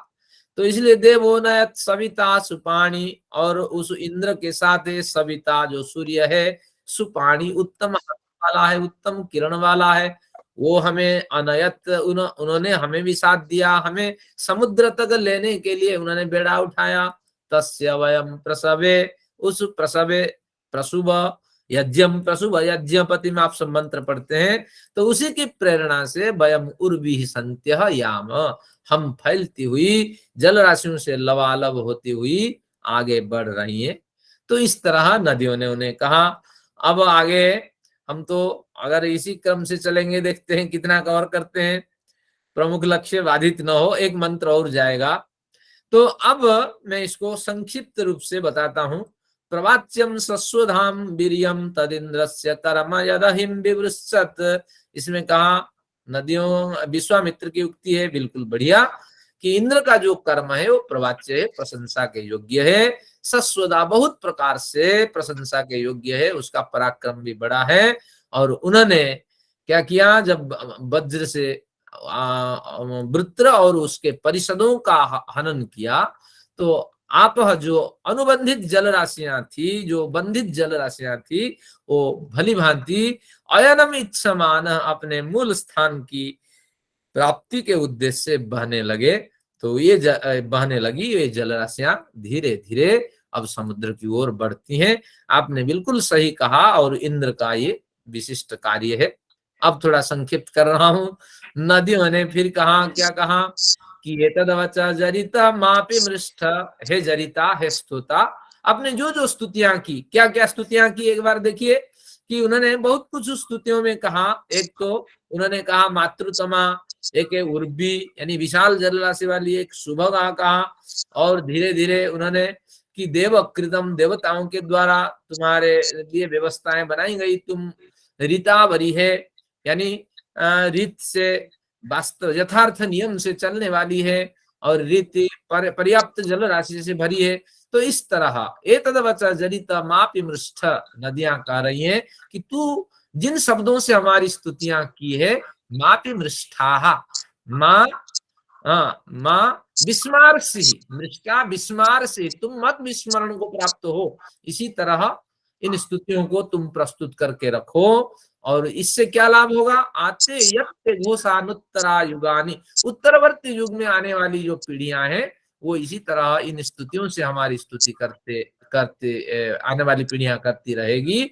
तो इसलिए देवोनयत सविता सुपाणी, और उस इंद्र के साथ सविता जो सूर्य है, सुपाणी उत्तम वाला है, उत्तम किरण वाला है, वो हमें अनयत उन्होंने हमें भी साथ दिया, हमें समुद्र तक लेने के लिए उन्होंने बेड़ा उठाया। तस्य वयम प्रसवे, उस प्रसवे प्रसुभ यज्ञम, प्रसुभ यज्ञपति में आप सब मंत्र पढ़ते हैं, तो उसी की प्रेरणा से वयम उर्वी संत्य याम, हम फैलती हुई जल राशियों से लबालब होती हुई आगे बढ़ रही हैं। तो इस तरह नदियों ने उन्हें कहा। अब आगे हम तो अगर इसी क्रम से चलेंगे, देखते हैं कितना कवर करते हैं, प्रमुख लक्ष्य बाधित न हो, एक मंत्र और जाएगा। तो अब मैं इसको संक्षिप्त रूप से बताता हूं। प्रवाच्यम सस्वधाम वीर्यम तदिंद्रस्य कर्म यदहिम विवृश्चत, इसमें कहा नदियों, विश्वामित्र की उक्ति है, बिल्कुल बढ़िया, कि इंद्र का जो कर्म है वो प्रवाच्य है, प्रशंसा के योग्य है। सस्वदा बहुत प्रकार से प्रशंसा के योग्य है, उसका पराक्रम भी बड़ा है। और उन्होंने क्या किया, जब वज्र से वृत्र और उसके परिषदों का हनन किया, तो आप जो अनुबंधित जल राशियां थी, जो बंधित जल राशियां थी, वो भली भांति अयनम इच्छमान अपने मूल स्थान की प्राप्ति के उद्देश्य से बहने लगे। तो ये बहने लगी ये जल राशियां धीरे धीरे अब समुद्र की ओर बढ़ती हैं। आपने बिल्कुल सही कहा, और इंद्र का ये विशिष्ट कार्य है। अब थोड़ा संक्षिप्त कर रहा हूं। नदियों ने फिर कहा, क्या कहा कि ये तदवचा जरिता मापी मृष्ठ, हे जरिता, हे स्तुता, आपने जो जो स्तुतियां की, क्या क्या स्तुतियां की, एक बार देखिए कि उन्होंने बहुत कुछ स्तुतियों में कहा। एक तो उन्होंने कहा मातृतमा, एक उर्वी यानी विशाल जल राशि वाली, एक सुभगा कहा, और धीरे धीरे उन्होंने कि देवकृतम, देवताओं के द्वारा तुम्हारे लिए व्यवस्थाएं बनाई गई, तुम रीतावरी है, यानी रीत से वास्तव यथार्थ नियम से चलने वाली है, और रीति पर्याप्त जल राशि से भरी है। तो इस तरह एतद्वच जरिता मापि मृष्ठ, नदियां कह रही हैं कि तू जिन शब्दों से हमारी स्तुतियां की है, मापि मृष्ठा, माँ, माँ विस्मार से, मृष्टा विस्मार से, तुम मत विस्मरण को प्राप्त हो, इसी तरह इन स्तुतियों को तुम प्रस्तुत करके रखो। और इससे क्या लाभ होगा, आते यत्ते घोषानुत्तरा युगानी, उत्तरवर्ती युग में आने वाली जो पीढ़ियां हैं, वो इसी तरह इन स्तुतियों से हमारी स्तुति करते करते आने वाली पीढ़ियां करती रहेगी।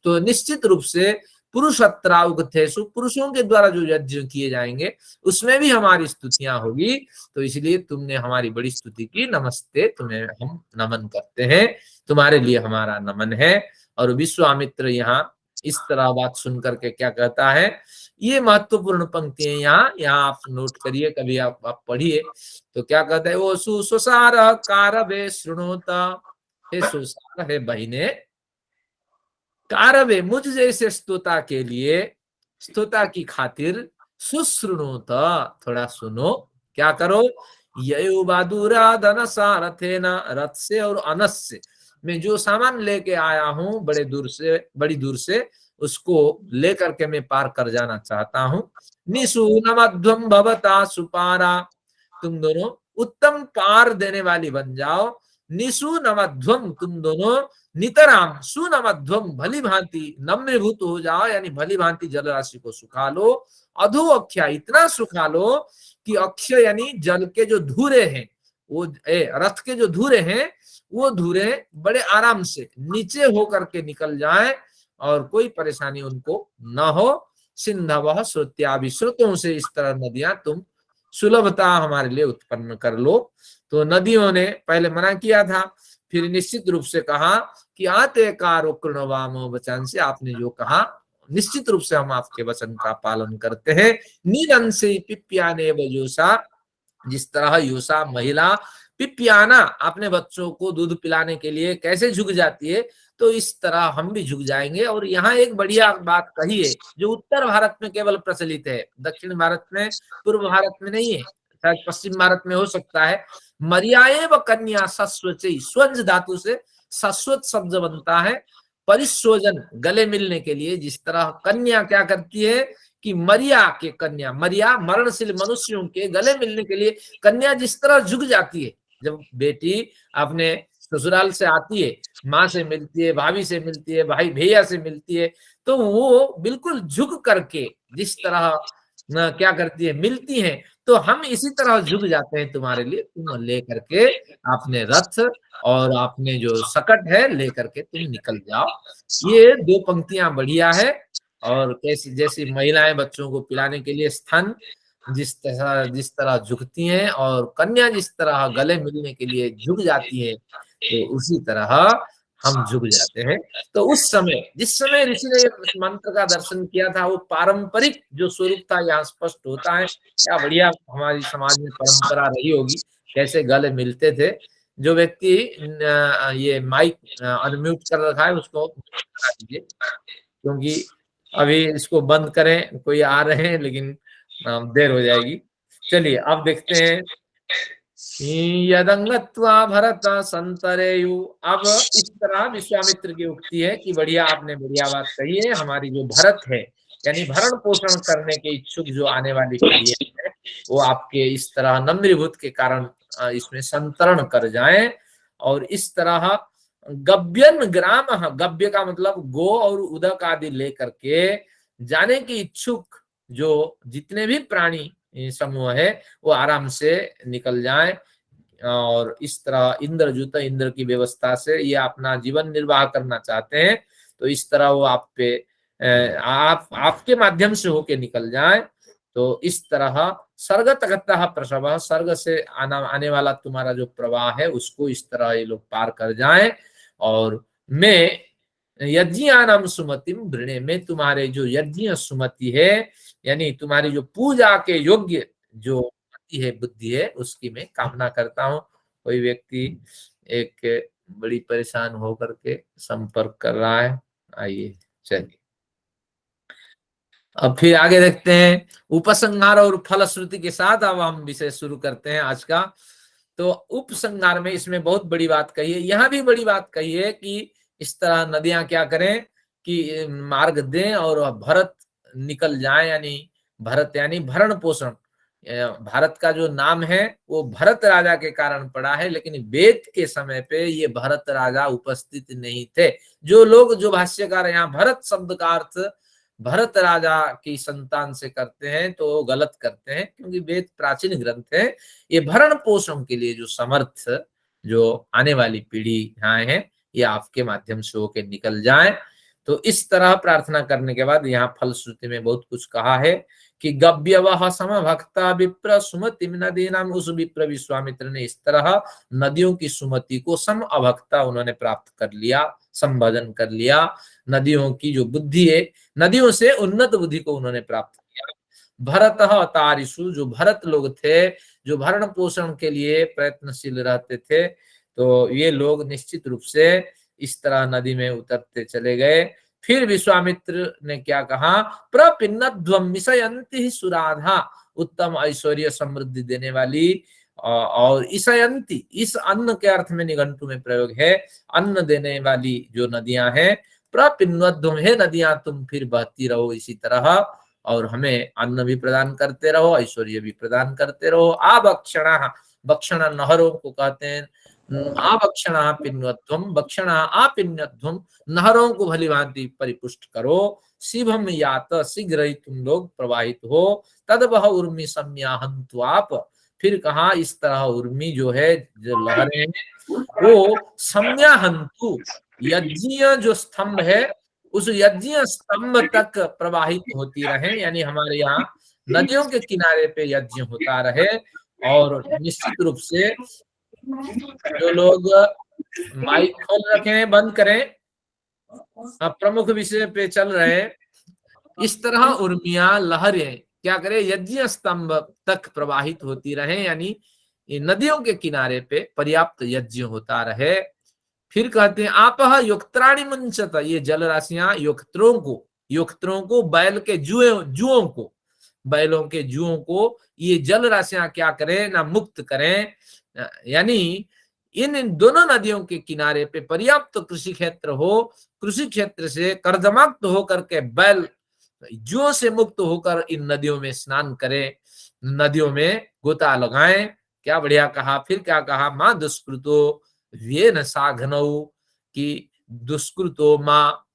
तो निश्चित रूप से पुरुषत्रा उगथेषु, पुरुषों के द्वारा जो यज्ञ किए जाएंगे उसमें भी हमारी स्तुतियां होगी। तो इसलिए तुमने हमारी बड़ी स्तुति की, नमस्ते, तुम्हें हम नमन करते हैं, तुम्हारे लिए हमारा नमन है। और विश्वामित्र यहाँ इस तरह बात सुन करके क्या कहता है, ये महत्वपूर्ण पंक्तियां यहाँ आप नोट करिए, कभी आप पढ़िए। तो क्या कहता है वो, सुसार कारवे शृणोत, हे सुसार, हे बहिने, कारवे, मुझ जैसे स्तोता के लिए, स्तोता की खातिर, सुश्रुणोत, थोड़ा सुनो, क्या करो, ययुबादुरा धन सारथे न, रथ से और अनस से मैं जो सामान लेके आया हूं बड़े दूर से, बड़ी दूर से, उसको लेकर के मैं पार कर जाना चाहता हूं। निशूनमध्वम भवता सुपारा, तुम दोनों उत्तम पार देने वाली बन जाओ। निशूनमध्वम, तुम दोनों नितराम, सुनमध्वम, भली भांति नम्रभूत हो जाओ, यानी भली भांति जल राशि को सुखा लो। अधो अख्या, इतना सुखा लो कि अक्षय यानी जल के जो धुरे हैं, वो रथ के जो धुरे हैं, वो धुरे बड़े आराम से नीचे होकर के निकल जाए और कोई परेशानी उनको न हो। सिंधव श्रुत्याभि, श्रुतों से इस तरह नदियां तुम सुलभता हमारे लिए उत्पन्न कर लो। तो नदियों ने पहले मना किया था, फिर निश्चित रूप से कहा कि आते कारो कृणवामो वचन से, आपने जो कहा निश्चित रूप से हम आपके वचन का पालन करते हैं। नीरंसे पिप्याने वजोसा, जिस तरह योसा महिला पिपियाना अपने बच्चों को दूध पिलाने के लिए कैसे झुक जाती है, तो इस तरह हम भी झुक जाएंगे। और यहाँ एक बढ़िया बात कही है जो उत्तर भारत में केवल प्रचलित है, दक्षिण भारत में, पूर्व भारत में नहीं है, शायद पश्चिम भारत में हो सकता है। मरियाए व कन्या सस्वची, स्वंज धातु से सस्वत शब्द बनता है, परिस्वजन, गले मिलने के लिए। जिस तरह कन्या क्या करती है कि मरिया के, कन्या मरिया मरणशील मनुष्यों के गले मिलने के लिए कन्या जिस तरह झुक जाती है, जब बेटी अपने ससुराल से आती है, माँ से मिलती है, भाभी से मिलती है, भाई भैया से मिलती है, तो वो बिल्कुल झुक करके जिस तरह क्या करती है, मिलती है, तो हम इसी तरह झुक जाते हैं तुम्हारे लिए। तुम ले करके अपने रथ और आपने जो सकट है लेकर के तुम निकल जाओ। ये दो पंक्तियां बढ़िया है। और कैसी, जैसी महिलाएं बच्चों को पिलाने के लिए स्तन जिस तरह झुकती हैं और कन्या जिस तरह गले मिलने के लिए झुक जाती है, तो उसी तरह हम झुक जाते हैं। तो उस समय, जिस समय ऋषि ने मंत्र का दर्शन किया था, वो पारंपरिक जो स्वरूप था यहाँ स्पष्ट होता है। क्या बढ़िया हमारी समाज में परंपरा रही होगी, कैसे गले मिलते थे। जो व्यक्ति ये माइक अनम्यूट कर रखा है उसको करा दीजिए, क्योंकि अभी इसको बंद करें, कोई आ रहे हैं लेकिन देर हो जाएगी। चलिए अब देखते हैं, यदंगत्वा भरत संतरेयु। अब इस तरह विश्वामित्र की उक्ति है कि बढ़िया, आपने बढ़िया बात कही है, हमारी जो भरत है यानी भरण पोषण करने के इच्छुक जो आने वाली पीढ़ी है, वो आपके इस तरह नम्रीभूत के कारण इसमें संतरण कर जाएं। और इस तरह गव्यन ग्राम, गव्य का मतलब गो और उदक आदि लेकर के जाने की इच्छुक जो जितने भी प्राणी समूह है वो आराम से निकल जाएं। और इस तरह इंद्रजूत, इंद्र की व्यवस्था से ये अपना जीवन निर्वाह करना चाहते हैं, तो इस तरह वो आप पे आपके माध्यम से होके निकल जाए। तो इस तरह सर्गतगतः प्रसव, सर्ग से आने वाला तुम्हारा जो प्रवाह है उसको इस तरह ये लोग पार कर जाएं। और मैं यज्ञानाम सुमतिम वृणे, में तुम्हारे जो यज्ञ सुमति है यानी तुम्हारी जो पूजा के योग्य जो है बुद्धि है उसकी मैं कामना करता हूँ। कोई व्यक्ति एक बड़ी परेशान होकर के संपर्क कर रहा है, आइए चलिए अब फिर आगे देखते हैं। उपसंहार और फलश्रुति के साथ अब हम विषय शुरू करते हैं आज का। तो उपसंहार में इसमें बहुत बड़ी बात कही है, यहाँ भी बड़ी बात कही है कि इस तरह नदियां क्या करें कि मार्ग दें और भरत निकल जाए, यानी भरत यानी भरण पोषण। भारत का जो नाम है वो भरत राजा के कारण पड़ा है, लेकिन वेद के समय पे ये भरत राजा उपस्थित नहीं थे। जो लोग, जो भाष्यकार यहाँ भरत शब्द का अर्थ भरत राजा की संतान से करते हैं तो गलत करते हैं, क्योंकि वेद प्राचीन ग्रंथ है। ये भरण पोषण के लिए जो समर्थ जो आने वाली पीढ़ी यहाँ है, ये आपके माध्यम से होके निकल जाए। तो इस तरह प्रार्थना करने के बाद यहाँ फलश्रुति में बहुत कुछ कहा है कि गव्यवह समभक्ता विप्र सुमति नदीनाम, उस विप्र विश्वामित्र ने इस तरह नदियों की सुमति को सम अभक्ता उन्होंने प्राप्त कर लिया, संबोधन कर लिया। नदियों की जो बुद्धि है, नदियों से उन्नत बुद्धि को उन्होंने प्राप्त किया। भरत तारिषु, जो भरत लोग थे, जो भरण पोषण के लिए प्रयत्नशील रहते थे, तो ये लोग निश्चित रूप से इस तरह नदी में उतरते चले गए। फिर विश्वामित्र ने क्या कहा, प्रपिन्नध्वम मिशयन्ति सुराधा, उत्तम ऐश्वर्य समृद्धि देने वाली, और ईशयंती, इस अन्न के अर्थ में निघंटु में प्रयोग है, अन्न देने वाली जो नदियां हैं, प्रपिन्नध्वम, हे नदियां तुम फिर बहती रहो इसी तरह, और हमें अन्न भी प्रदान करते रहो, ऐश्वर्य भी प्रदान करते रहो। आभक्षणा, भक्षणा नहरों को कहते हैं, आभक्षणा पिन्वध्वम, भक्षणा आपिन्वध्वम, नहरों को भली भांति परिपुष्ट करो। शिवम यात, शीघ्र ही तुम लोग प्रवाहित हो। तदवह उर्मी सम्याहंतु आप, फिर कहा इस तरह उर्मी जो है, जो लहरें हैं, वो सम्याहंतु, यज्ञीय जो स्तंभ है उस यज्ञीय स्तंभ तक प्रवाहित होती रहे, यानी हमारे यहाँ नदियों के किनारे पे यज्ञ होता रहे। और निश्चित रूप से जो लोग माइक खोल रखे हैं बंद करें, अब प्रमुख विषय पे चल रहे हैं। इस तरह उर्मियां, लहरें क्या करें, यज्ञ स्तंभ तक प्रवाहित होती रहे, यानी नदियों के किनारे पे पर्याप्त यज्ञ होता रहे। फिर कहते हैं आपह योक्त्राणि मुंचत, ये जल राशियां योक्त्रों को बैल के जुओं को, बैलों के जुओं को ये जल राशियां क्या करें ना, मुक्त करें। यानी इन दोनों नदियों के किनारे पे पर्याप्त कृषि क्षेत्र हो, कृषि क्षेत्र से कर्दमाक्त होकर के बैल जुओं से मुक्त होकर इन नदियों में स्नान करें, नदियों में गोता लगाएं। क्या बढ़िया कहा। फिर क्या कहा, माँ दुष्कृतो व्येन साघनौ, कि दुष्कृतो माँ,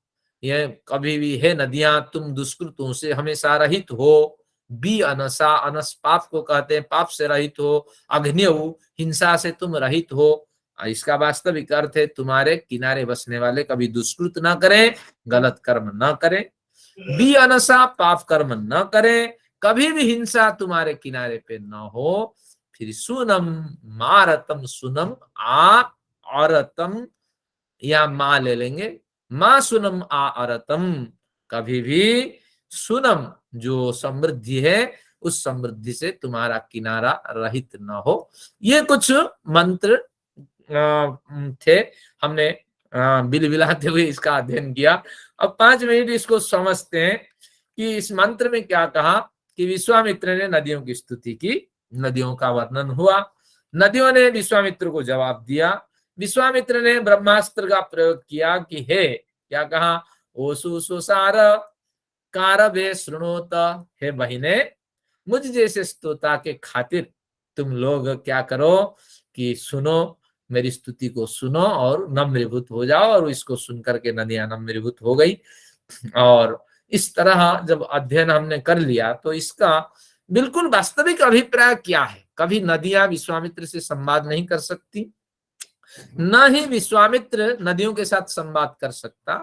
ये कभी भी है नदियां तुम दुष्कृतों से हमेशा रहित हो। बी अनसा, अनस पाप को कहते हैं, पाप से रहित हो। अग्न्यौ, हिंसा से तुम रहित हो। इसका वास्तविक अर्थ है तुम्हारे किनारे बसने वाले कभी दुष्कृत ना करें, गलत कर्म ना करें। बी अनसा, पाप कर्म न करें, कभी भी हिंसा तुम्हारे किनारे पे न हो। फिर सुनम मारतम, सुनम आ औरतम, या माँ ले लेंगे, माँ सुनम आ औरतम, कभी भी सुनम जो समृद्धि है उस समृद्धि से तुम्हारा किनारा रहित न हो। ये कुछ मंत्र थे, हमने बिलबिलाते हुए इसका अध्ययन किया। अब 5 मिनट इसको समझते हैं कि इस मंत्र में क्या कहा, कि विश्वामित्र ने नदियों की स्तुति की, नदियों का वर्णन हुआ, नदियों ने विश्वामित्र को जवाब दिया। विश्वामित्र ने ब्रह्मास्त्र का प्रयोग किया कि हे, क्या कहा, ओसु सुसार कारभे शृणोत, हे बहिने मुझ जैसे स्तोता के खातिर तुम लोग क्या करो कि सुनो, मेरी स्तुति को सुनो और नम्रीभूत हो जाओ। और इसको सुनकर के नदियां नम्रीभूत हो गई। और इस तरह जब अध्ययन हमने कर लिया तो इसका बिल्कुल वास्तविक अभिप्राय क्या है। कभी नदियां विश्वामित्र से संवाद नहीं कर सकती, न ही विश्वामित्र नदियों के साथ संवाद कर सकता।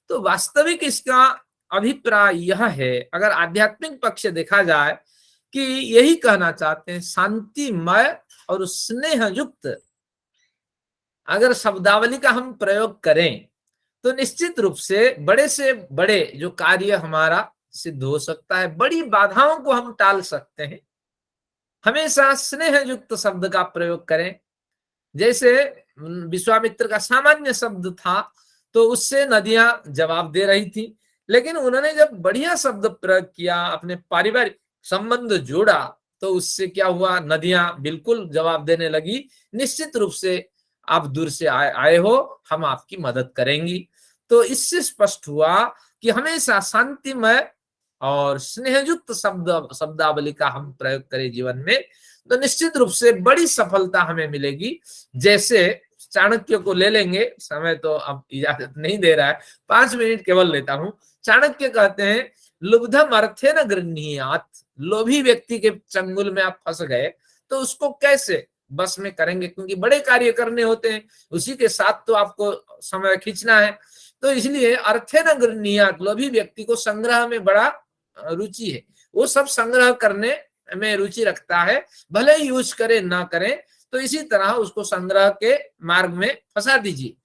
तो वास्तविक इसका अभिप्राय यह है, अगर आध्यात्मिक पक्ष से देखा जाए, कि यही कहना चाहते हैं, शांतिमय और स्नेह युक्त अगर शब्दावली का हम प्रयोग करें तो निश्चित रूप से बड़े जो कार्य हमारा सिद्ध हो सकता है, बड़ी बाधाओं को हम टाल सकते हैं। हमेशा स्नेह युक्त शब्द का प्रयोग करें। जैसे विश्वामित्र का सामान्य शब्द था तो उससे नदियां जवाब दे रही थी, लेकिन उन्होंने जब बढ़िया शब्द प्रयोग किया, अपने पारिवारिक संबंध जोड़ा, तो उससे क्या हुआ, नदियां बिल्कुल जवाब देने लगी, निश्चित रूप से आप दूर से आए हो, हम आपकी मदद करेंगी। तो इससे स्पष्ट हुआ कि हमेशा शांतिमय और स्नेहयुक्त शब्दावली का हम प्रयोग करें जीवन में, तो निश्चित रूप से बड़ी सफलता हमें मिलेगी। जैसे चाणक्य को ले लेंगे, समय तो अब इजाजत नहीं दे रहा है, 5 मिनट केवल लेता हूं। चाणक्य कहते हैं, लुब्धम अर्थे न गृह्णीयात्, लोभी व्यक्ति के चंगुल में आप फंस गए तो उसको कैसे बस में करेंगे, क्योंकि बड़े कार्य करने होते हैं, उसी के साथ तो आपको समय खींचना है। तो इसलिए अर्थे न गृह्णीयात्, लोभी व्यक्ति को संग्रह में बड़ा रुचि है, वो सब संग्रह करने में रुचि रखता है, भले ही यूज करे ना करे। तो इसी तरह उसको संग्रह के मार्ग में फंसा दीजिए,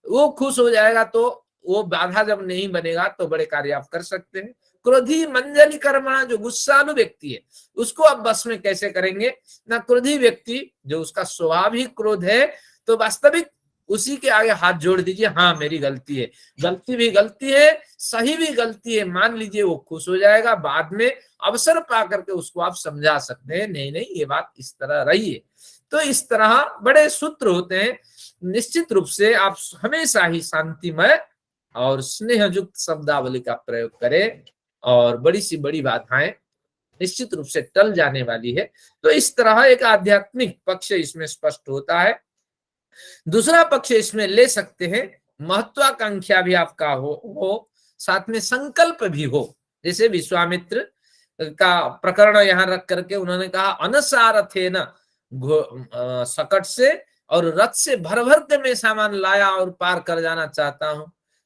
वो खुश हो जाएगा। तो वो बाधा जब नहीं बनेगा तो बड़े कार्य आप कर सकते हैं। क्रोधी मंजली कर्मणा, जो गुस्सालु व्यक्ति है उसको आप बस में कैसे करेंगे ना। क्रोधी व्यक्ति जो उसका स्वभाव ही क्रोध है, तो वास्तविक उसी के आगे हाथ जोड़ दीजिए, हाँ मेरी गलती है, गलती भी गलती है, सही भी गलती है, मान लीजिए, वो खुश हो जाएगा। बाद में अवसर पा करके उसको आप समझा सकते हैं, नहीं नहीं ये बात इस तरह रही है। तो इस तरह बड़े सूत्र होते हैं। निश्चित रूप से आप हमेशा ही शांतिमय और स्नेहयुक्त शब्दावली का प्रयोग करें, और बड़ी सी बड़ी बाधाएं निश्चित रूप से टल जाने वाली है। तो इस तरह एक आध्यात्मिक पक्ष इसमें स्पष्ट होता है। दूसरा पक्ष इसमें ले सकते हैं, महत्वाकांक्षा भी आपका हो, साथ में संकल्प भी हो। जैसे विश्वामित्र का प्रकरण यहाँ रख करके उन्होंने कहा, अनसारथे न सकट से और रथ से भर भर के मैं सामान लाया और पार कर जाना चाहता हूं।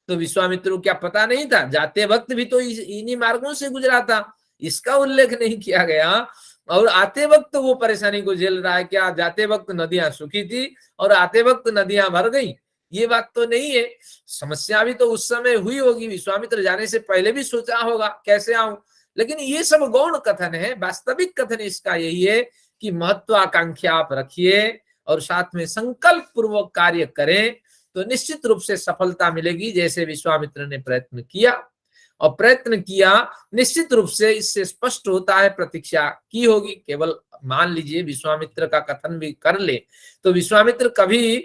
तो विश्वामित्र को क्या पता नहीं था? जाते वक्त भी तो इन्हीं मार्गों से गुजरा था, इसका उल्लेख नहीं किया गया। और आते वक्त वो परेशानी को झेल रहा है, क्या जाते वक्त नदियां सूखी थी और आते वक्त नदियां भर गई? ये बात तो नहीं है। समस्या भी तो उस समय हुई होगी, विश्वामित्र जाने से पहले भी सोचा होगा कैसे आऊं। लेकिन ये सब गौण कथन है, वास्तविक कथन इसका यही है कि महत्वाकांक्षा आप रखिए और साथ में संकल्प पूर्वक कार्य करें, तो निश्चित रूप से सफलता मिलेगी। जैसे विश्वामित्र ने प्रयत्न किया और प्रयत्न किया, निश्चित रूप से इससे स्पष्ट होता है प्रतीक्षा की होगी। केवल मान लीजिए विश्वामित्र का कथन भी कर ले, तो विश्वामित्र कभी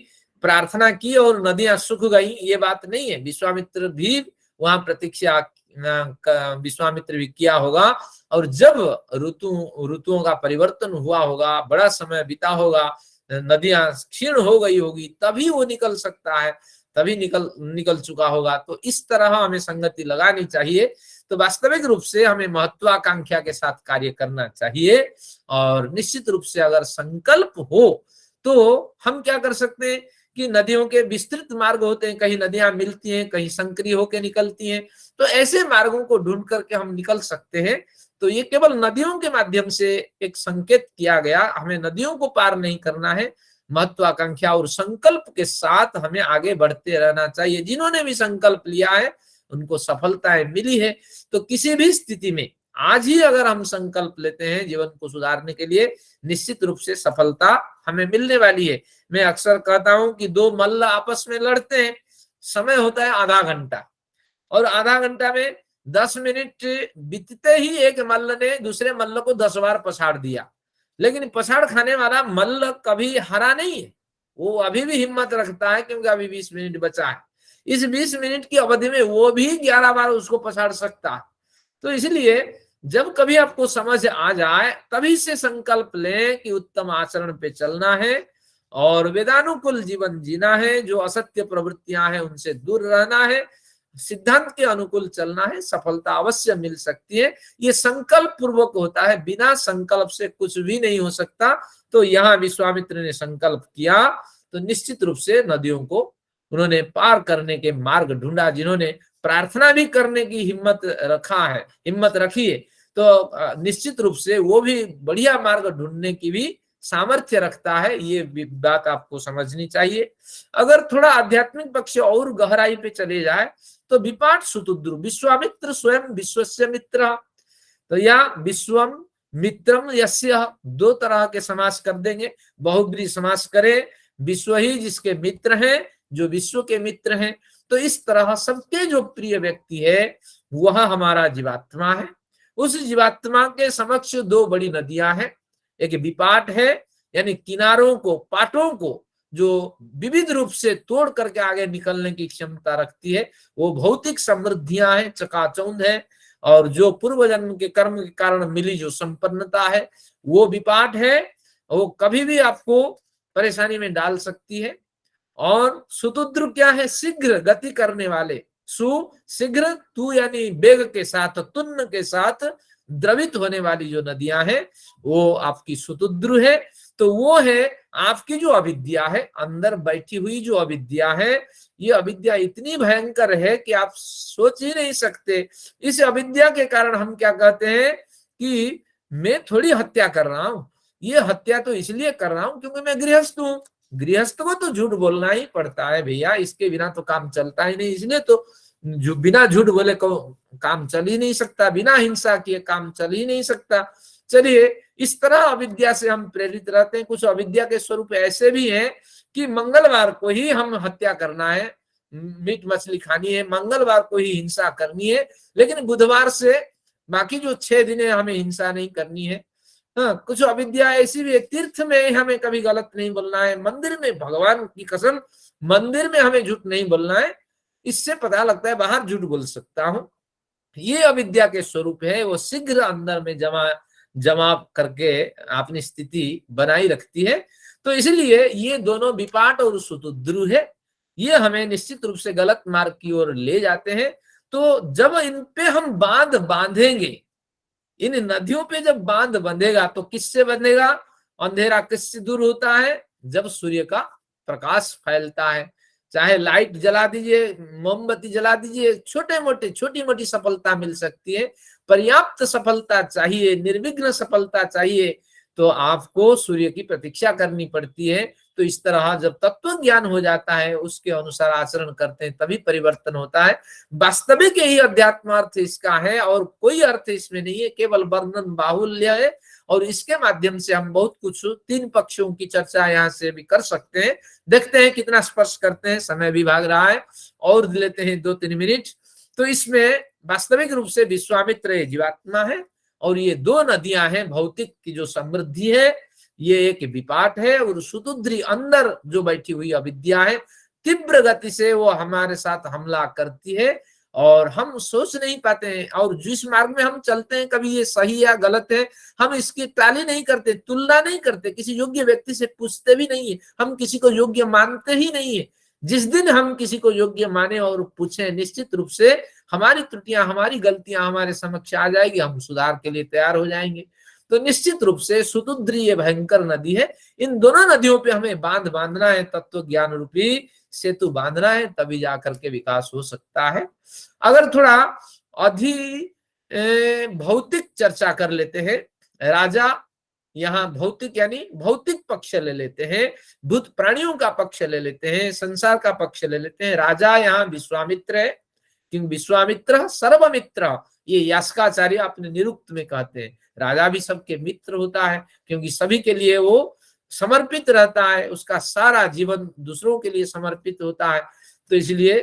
प्रार्थना की और नदियां सूख गई, ये बात नहीं है। विश्वामित्र भी वहां प्रतीक्षा विश्वामित्र भी किया होगा, और जब ऋतुओं का परिवर्तन हुआ होगा, बड़ा समय बीता होगा, नदियां क्षीण हो गई होगी, तभी वो निकल सकता है, तभी निकल चुका होगा। तो इस तरह हमें संगति लगानी चाहिए। तो वास्तविक रूप से हमें महत्वाकांक्षा के साथ कार्य करना चाहिए, और निश्चित रूप से अगर संकल्प हो तो हम क्या कर सकते हैं कि नदियों के विस्तृत मार्ग होते हैं, कहीं नदियां मिलती हैं, कहीं संकरी होकर निकलती हैं, तो ऐसे मार्गों को ढूंढ करके हम निकल सकते हैं। तो ये केवल नदियों के माध्यम से एक संकेत किया गया, हमें नदियों को पार नहीं करना है, महत्वाकांक्षा और संकल्प के साथ हमें आगे बढ़ते रहना चाहिए। जिन्होंने भी संकल्प लिया है उनको सफलताएं मिली है। तो किसी भी स्थिति में आज ही अगर हम संकल्प लेते हैं जीवन को सुधारने के लिए, निश्चित रूप से सफलता हमें मिलने वाली है। मैं अक्सर कहता हूं कि दो मल्ल आपस में लड़ते हैं, समय होता है आधा घंटा, और आधा घंटा में 10 मिनट बीतते ही एक मल्ल ने दूसरे मल्ल को 10 बार पछाड़ दिया। लेकिन पछाड़ खाने वाला मल्ल कभी हरा नहीं है, वो अभी भी हिम्मत रखता है, क्योंकि अभी 20 मिनट बचा है। इस 20 मिनट की अवधि में वो भी 11 बार उसको पछाड़ सकता है। तो इसलिए जब कभी आपको समझ आ जाए, तभी से संकल्प लें कि उत्तम आचरण पे चलना है और वेदानुकूल जीवन जीना है, जो असत्य प्रवृत्तियां हैं उनसे दूर रहना है, सिद्धांत के अनुकूल चलना है, सफलता अवश्य मिल सकती है। ये संकल्प पूर्वक होता है, बिना संकल्प से कुछ भी नहीं हो सकता। तो यहाँ विश्वामित्र ने संकल्प किया, तो निश्चित रूप से नदियों को उन्होंने पार करने के मार्ग ढूंढा। जिन्होंने प्रार्थना भी करने की हिम्मत रखी है, तो निश्चित रूप से वो भी बढ़िया मार्ग ढूंढने की भी सामर्थ्य रखता है। ये बात आपको समझनी चाहिए। अगर थोड़ा आध्यात्मिक पक्ष और गहराई पे चले जाए, तो विपाट सुतुद्रु, विश्वामित्र स्वयं विश्वस्य मित्र। तो या विश्वम मित्रम यस्य, दो तरह के समास कर देंगे, बहुब्री समास करें, विश्व ही जिसके मित्र हैं, जो विश्व के मित्र हैं। तो इस तरह सबके जो प्रिय व्यक्ति है वह हमारा जीवात्मा है। उस जीवात्मा के समक्ष दो बड़ी नदियां हैं, एक विपाट है यानी किनारों को, पाटों को जो विविध रूप से तोड़ करके आगे निकलने की क्षमता रखती है, वो भौतिक समृद्धियां हैं, चकाचौंध है, और जो पूर्व जन्म के कर्म के कारण मिली जो संपन्नता है वो विपाट है, वो कभी भी आपको परेशानी में डाल सकती है। और सुतुद्र क्या है? शीघ्र गति करने वाले, शीघ्र, तू यानी वेग के साथ, तुन्न के साथ द्रवित होने वाली जो नदियां हैं वो आपकी सुतुद्र है। तो वो है आपकी जो अविद्या है, अंदर बैठी हुई जो अविद्या है, ये अविद्या इतनी भयंकर है कि आप सोच ही नहीं सकते। इस अविद्या के कारण हम क्या कहते हैं कि मैं थोड़ी हत्या कर रहा हूं, ये हत्या तो इसलिए कर रहा हूं क्योंकि मैं गृहस्थ हूं। गृहस्थ को तो झूठ बोलना ही पड़ता है भैया, इसके बिना तो काम चलता ही नहीं, इसलिए तो बिना झूठ बोले को काम चल ही नहीं सकता, बिना हिंसा किए काम चल ही नहीं सकता। चलिए, इस तरह अविद्या से हम प्रेरित रहते हैं। कुछ अविद्या के स्वरूप ऐसे भी हैं कि मंगलवार को ही हम हत्या करना है, मीट मछली खानी है, मंगलवार को ही हिंसा करनी है, लेकिन बुधवार से बाकी जो 6 दिन हमें हिंसा नहीं करनी है। हाँ, कुछ अविद्या ऐसी भी है, तीर्थ में हमें कभी गलत नहीं बोलना है, मंदिर में, भगवान की कसम, मंदिर में हमें झूठ नहीं बोलना है। इससे पता लगता है बाहर झूठ बोल सकता हूं। ये अविद्या के स्वरूप है, वो शीघ्र अंदर में जमा करके अपनी स्थिति बनाई रखती है। तो इसलिए ये दोनों विपाट और सुतुद्रु है, ये हमें निश्चित रूप से गलत मार्ग की ओर ले जाते हैं। तो जब इन पे हम बांध बांधेंगे, इन नदियों पे जब बांध बंधेगा तो किससे बंधेगा? अंधेरा किससे दूर होता है? जब सूर्य का प्रकाश फैलता है। चाहे लाइट जला दीजिए, मोमबत्ती जला दीजिए, छोटी मोटी सफलता मिल सकती है। पर्याप्त सफलता चाहिए, निर्विघ्न सफलता चाहिए, तो आपको सूर्य की प्रतीक्षा करनी पड़ती है। तो इस तरह जब तत्व ज्ञान हो जाता है, उसके अनुसार आचरण करते हैं, तभी परिवर्तन होता है। वास्तविक यही अध्यात्म अर्थ इसका है, और कोई अर्थ इसमें नहीं है, केवल वर्णन बाहुल्य है। और इसके माध्यम से हम बहुत कुछ 3 पक्षों की चर्चा यहाँ से भी कर सकते हैं। देखते हैं कितना स्पर्श करते हैं, समय भी भाग रहा है, और लेते हैं 2-3 मिनट। तो इसमें वास्तविक रूप से विश्वामित्र जीवात्मा है, और ये 2 नदियां हैं। भौतिक की जो समृद्धि है, ये एक विपाट है, और सुतुद्री अंदर जो बैठी हुई अविद्या है, तीव्र गति से वो हमारे साथ हमला करती है, और हम सोच नहीं पाते हैं। और जिस मार्ग में हम चलते हैं, कभी ये सही या गलत है, हम इसकी टाली नहीं करते, तुलना नहीं करते, किसी योग्य व्यक्ति से पूछते भी नहीं है, हम किसी को योग्य मानते ही नहीं है। जिस दिन हम किसी को योग्य माने और पूछे, निश्चित रूप से हमारी त्रुटियां, हमारी गलतियां हमारे समक्ष आ जाएगी, हम सुधार के लिए तैयार हो जाएंगे। तो निश्चित रूप से सुतुद्री ये भयंकर नदी है। इन दोनों नदियों पे हमें बांध बांधना है, तत्व ज्ञान रूपी सेतु बांधना है, तभी जाकर के विकास हो सकता है। अगर थोड़ा भौतिक चर्चा कर लेते हैं, राजा यहाँ भौतिक यानी भौतिक पक्ष ले लेते हैं, भूत प्राणियों का पक्ष ले लेते हैं, संसार का पक्ष ले लेते हैं। राजा यहाँ विश्वामित्र है, क्योंकि विश्वामित्र सर्वमित्र, ये यास्काचार्य अपने निरुक्त में कहते हैं। राजा भी सबके मित्र होता है, क्योंकि सभी के लिए वो समर्पित रहता है, उसका सारा जीवन दूसरों के लिए समर्पित होता है। तो इसलिए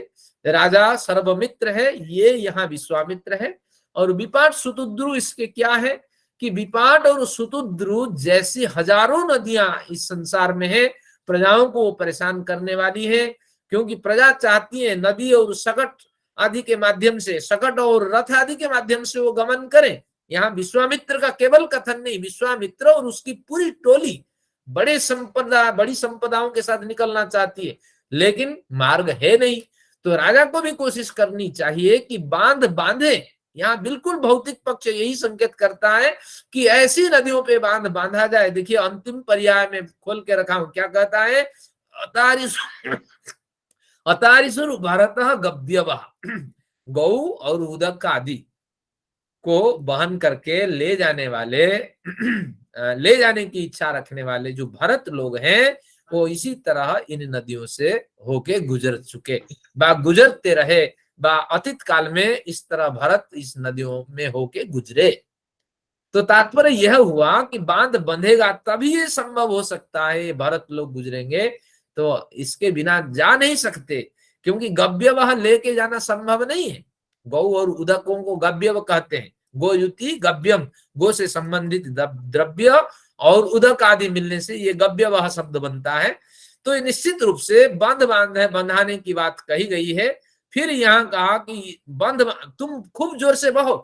राजा सर्वमित्र है, ये यहाँ विश्वामित्र है। और विपाट सुतुद्रु इसके क्या है कि विपाट और सुतुद्रु जैसी हजारों नदियां इस संसार में है, प्रजाओं को परेशान करने वाली है। क्योंकि प्रजा चाहती है नदी और सकट आदि के माध्यम से, सकट और रथ आदि के माध्यम से वो गमन करें। यहाँ विश्वामित्र का केवल कथन नहीं, विश्वामित्र और उसकी पूरी टोली बड़ी संपदाओं के साथ निकलना चाहती है, लेकिन मार्ग है नहीं। तो राजा को भी कोशिश करनी चाहिए कि बांध बांधे। यहाँ बिल्कुल भौतिक पक्ष यही संकेत करता है कि ऐसी नदियों पे बांध बांधा जाए। देखिए, अंतिम पर्याय में खोल के रखा हूं, क्या कहता है? अतारिसुर भारत गव्यवः, गौ और उदक आदि को वहन करके ले जाने वाले ले जाने की इच्छा रखने वाले जो भरत लोग हैं, वो इसी तरह इन नदियों से होके गुजर चुके, बा गुजरते रहे, बा अतीत काल में इस तरह भरत इस नदियों में होके गुजरे। तो तात्पर्य यह हुआ कि बांध बंधेगा तभी ये संभव हो सकता है, भरत लोग गुजरेंगे, तो इसके बिना जा नहीं सकते। क्योंकि गव्यवह लेके जाना संभव नहीं है। गौ और उदकों को गव्यव कहते हैं। गो युति गव्यम, गो से संबंधित द्रव्य और उदक आदि मिलने से ये गव्यवह शब्द बनता है। तो निश्चित रूप से बंधाने की बात कही गई है। फिर यहाँ कहा कि तुम खूब जोर से बहो।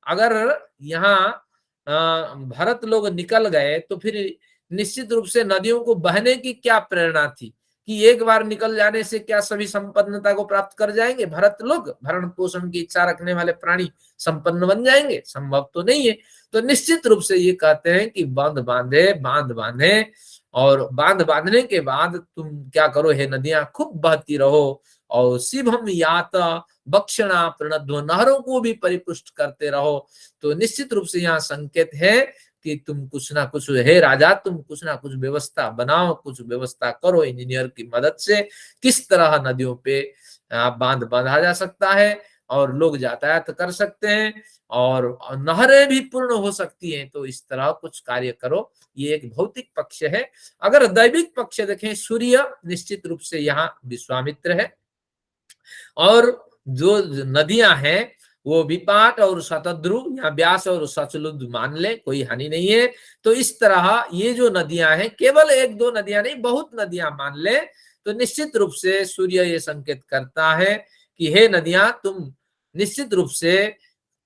अगर यहाँ भरत लोग निकल गए तो फिर निश्चित रूप से नदियों को बहने की क्या प्रेरणा थी? कि एक बार निकल जाने से क्या सभी संपन्नता को प्राप्त कर जाएंगे? भरत लोग, भरण पोषण की इच्छा रखने वाले प्राणी संपन्न बन जाएंगे? संभव तो नहीं है। तो निश्चित रूप से ये कहते हैं कि बांध बांधे, और बांध बांधने के बाद तुम क्या करो, हे नदियां खूब बहती रहो, और शिवम यात बक्षणा प्रणध्व, नहरों को भी परिपुष्ट करते रहो। तो निश्चित रूप से यहाँ संकेत है कि तुम कुछ ना कुछ, हे राजा, तुम कुछ ना कुछ व्यवस्था बनाओ, कुछ व्यवस्था करो इंजीनियर की मदद से, किस तरह नदियों पे बांध बांधा जा सकता है और लोग यातायात कर सकते हैं और नहरें भी पूर्ण हो सकती हैं। तो इस तरह कुछ कार्य करो। ये एक भौतिक पक्ष है। अगर दैविक पक्ष देखें, सूर्य निश्चित रूप से यहाँ विश्वामित्र है, और जो नदियां हैं वो विपाट और शतद्रु या व्यास और सचलुज मान ले, कोई हानि नहीं है। तो इस तरह ये जो नदियां हैं, केवल एक दो नदियां नहीं, बहुत नदियां मान ले, तो निश्चित रूप से सूर्य ये संकेत करता है कि हे नदियां, तुम निश्चित रूप से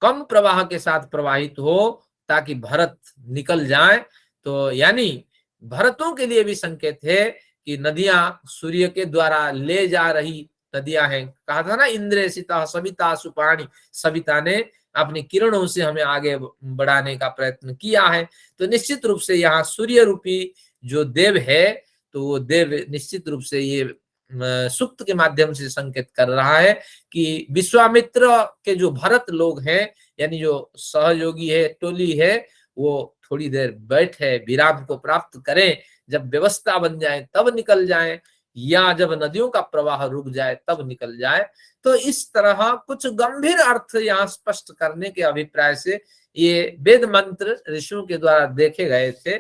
कम प्रवाह के साथ प्रवाहित हो, ताकि भरत निकल जाए। तो यानी भरतों के लिए भी संकेत है कि नदियां सूर्य के द्वारा ले जा रही नदियां हैं। कहा था ना, इंद्र सीता सविता सुपाणी, सविता ने अपनी किरणों से हमें आगे बढ़ाने का प्रयत्न किया है। तो निश्चित रूप से यहाँ सूर्य रूपी जो देव है, तो वो देव निश्चित रूप से ये सूक्त के माध्यम से संकेत कर रहा है कि विश्वामित्र के जो भरत लोग हैं, यानी जो सहयोगी है, टोली है, वो थोड़ी देर बैठे, विराम को प्राप्त करें, जब व्यवस्था बन जाए तब निकल जाए, या जब नदियों का प्रवाह रुक जाए तब निकल जाए। तो इस तरह कुछ गंभीर अर्थ यहाँ स्पष्ट करने के अभिप्राय से ये वेद मंत्र ऋषियों के द्वारा देखे गए थे।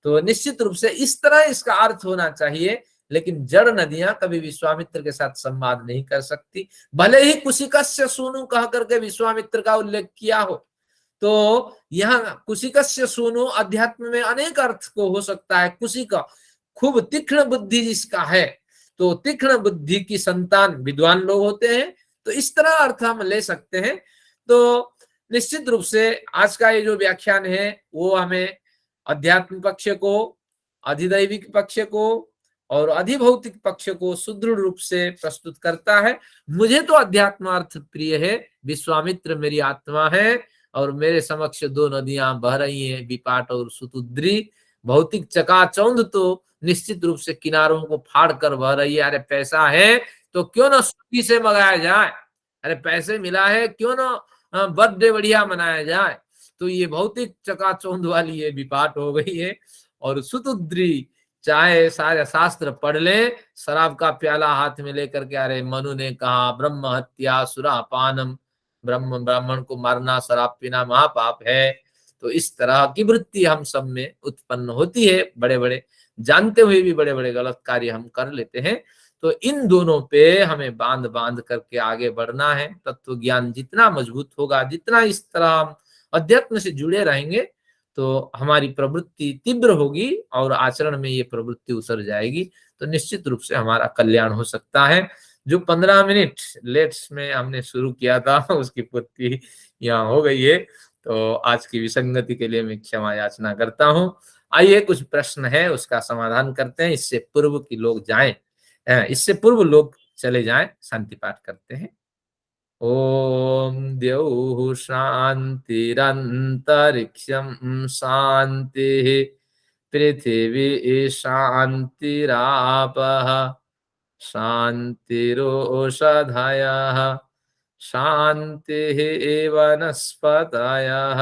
तो निश्चित रूप से इस तरह इसका अर्थ होना चाहिए। लेकिन जड़ नदियां कभी विश्वामित्र के साथ संवाद नहीं कर सकती, भले ही कुशिकस्य सूनु कह करके विश्वामित्र का उल्लेख किया हो। तो यहाँ कुशिकस्य सूनु अध्यात्म में अनेक अर्थ को हो सकता है। कुशिक खूब तीक्ष्ण बुद्धि जिसका है, तो तीक्ष्ण बुद्धि की संतान विद्वान लोग होते हैं। तो इस तरह अर्थ हम ले सकते हैं। तो निश्चित रूप से आज का ये जो व्याख्यान है वो हमें अध्यात्म पक्ष को, अधिदैविक पक्ष को और अधिभौतिक पक्ष को सुदृढ़ रूप से प्रस्तुत करता है। मुझे तो अध्यात्म अर्थ प्रिय है। विश्वामित्र मेरी आत्मा है और मेरे समक्ष दो नदियां बह रही हैं, विपाट और सुतुद्री। भौतिक चकाचौंध तो निश्चित रूप से किनारों को फाड़ कर बह रही है। अरे पैसा है तो क्यों ना सूती से मंगाया जाए, अरे पैसे मिला है क्यों ना बर्थडे बढ़िया मनाया जाए। तो ये भौतिक चकाचौंध वाली ये विपाट हो गई है। और सुतुद्री चाहे सारे शास्त्र पढ़ ले, शराब का प्याला हाथ में लेकर के, अरे मनु ने कहा ब्रह्म हत्या सुरापानम, ब्राह्मण को मारना, शराब पीना महापाप है। तो इस तरह की वृत्ति हम सब में उत्पन्न होती है। बड़े बड़े जानते हुए भी बड़े बड़े गलत कार्य हम कर लेते हैं। तो इन दोनों पे हमें बांध बांध करके आगे बढ़ना है। तत्व ज्ञान जितना मजबूत होगा, जितना इस तरह हम अध्यात्म से जुड़े रहेंगे, तो हमारी प्रवृत्ति तीव्र होगी और आचरण में ये प्रवृत्ति उतर जाएगी। तो निश्चित रूप से हमारा कल्याण हो सकता है। जो 15 मिनट लेट में हमने शुरू किया था उसकी पूर्ति यहाँ हो गई है। तो आज की विसंगति के लिए मैं क्षमा याचना करता हूँ। आइए कुछ प्रश्न है उसका समाधान करते हैं। इससे पूर्व की लोग जाएं, इससे पूर्व लोग चले जाएं, शांति पाठ करते हैं। ओम द्यौः शान्तिरन्तरिक्षं शान्तिः, पृथिवी शान्तिरापः शान्तिरोषधयः, शान्तिः वनस्पतयः,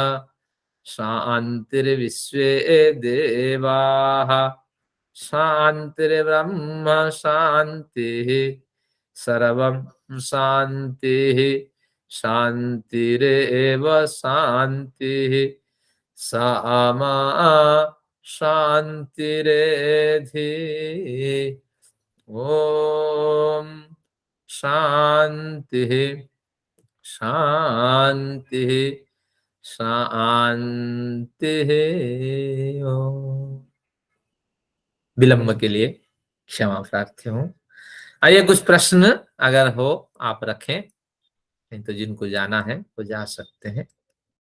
शान्तिर्विश्वे देवाः, शान्तिर्ब्रह्म शान्तिः, सर्वं शान्तिः, शान्तिरेव शान्तिः, सामा शान्तिरेधि। ओम शान्तिः शान्तिः शान्तिः। ओम। विलंब के लिए क्षमा प्रार्थी हूँ। आइए कुछ प्रश्न अगर हो आप रखें, नहीं तो जिनको जाना है वो जा सकते हैं।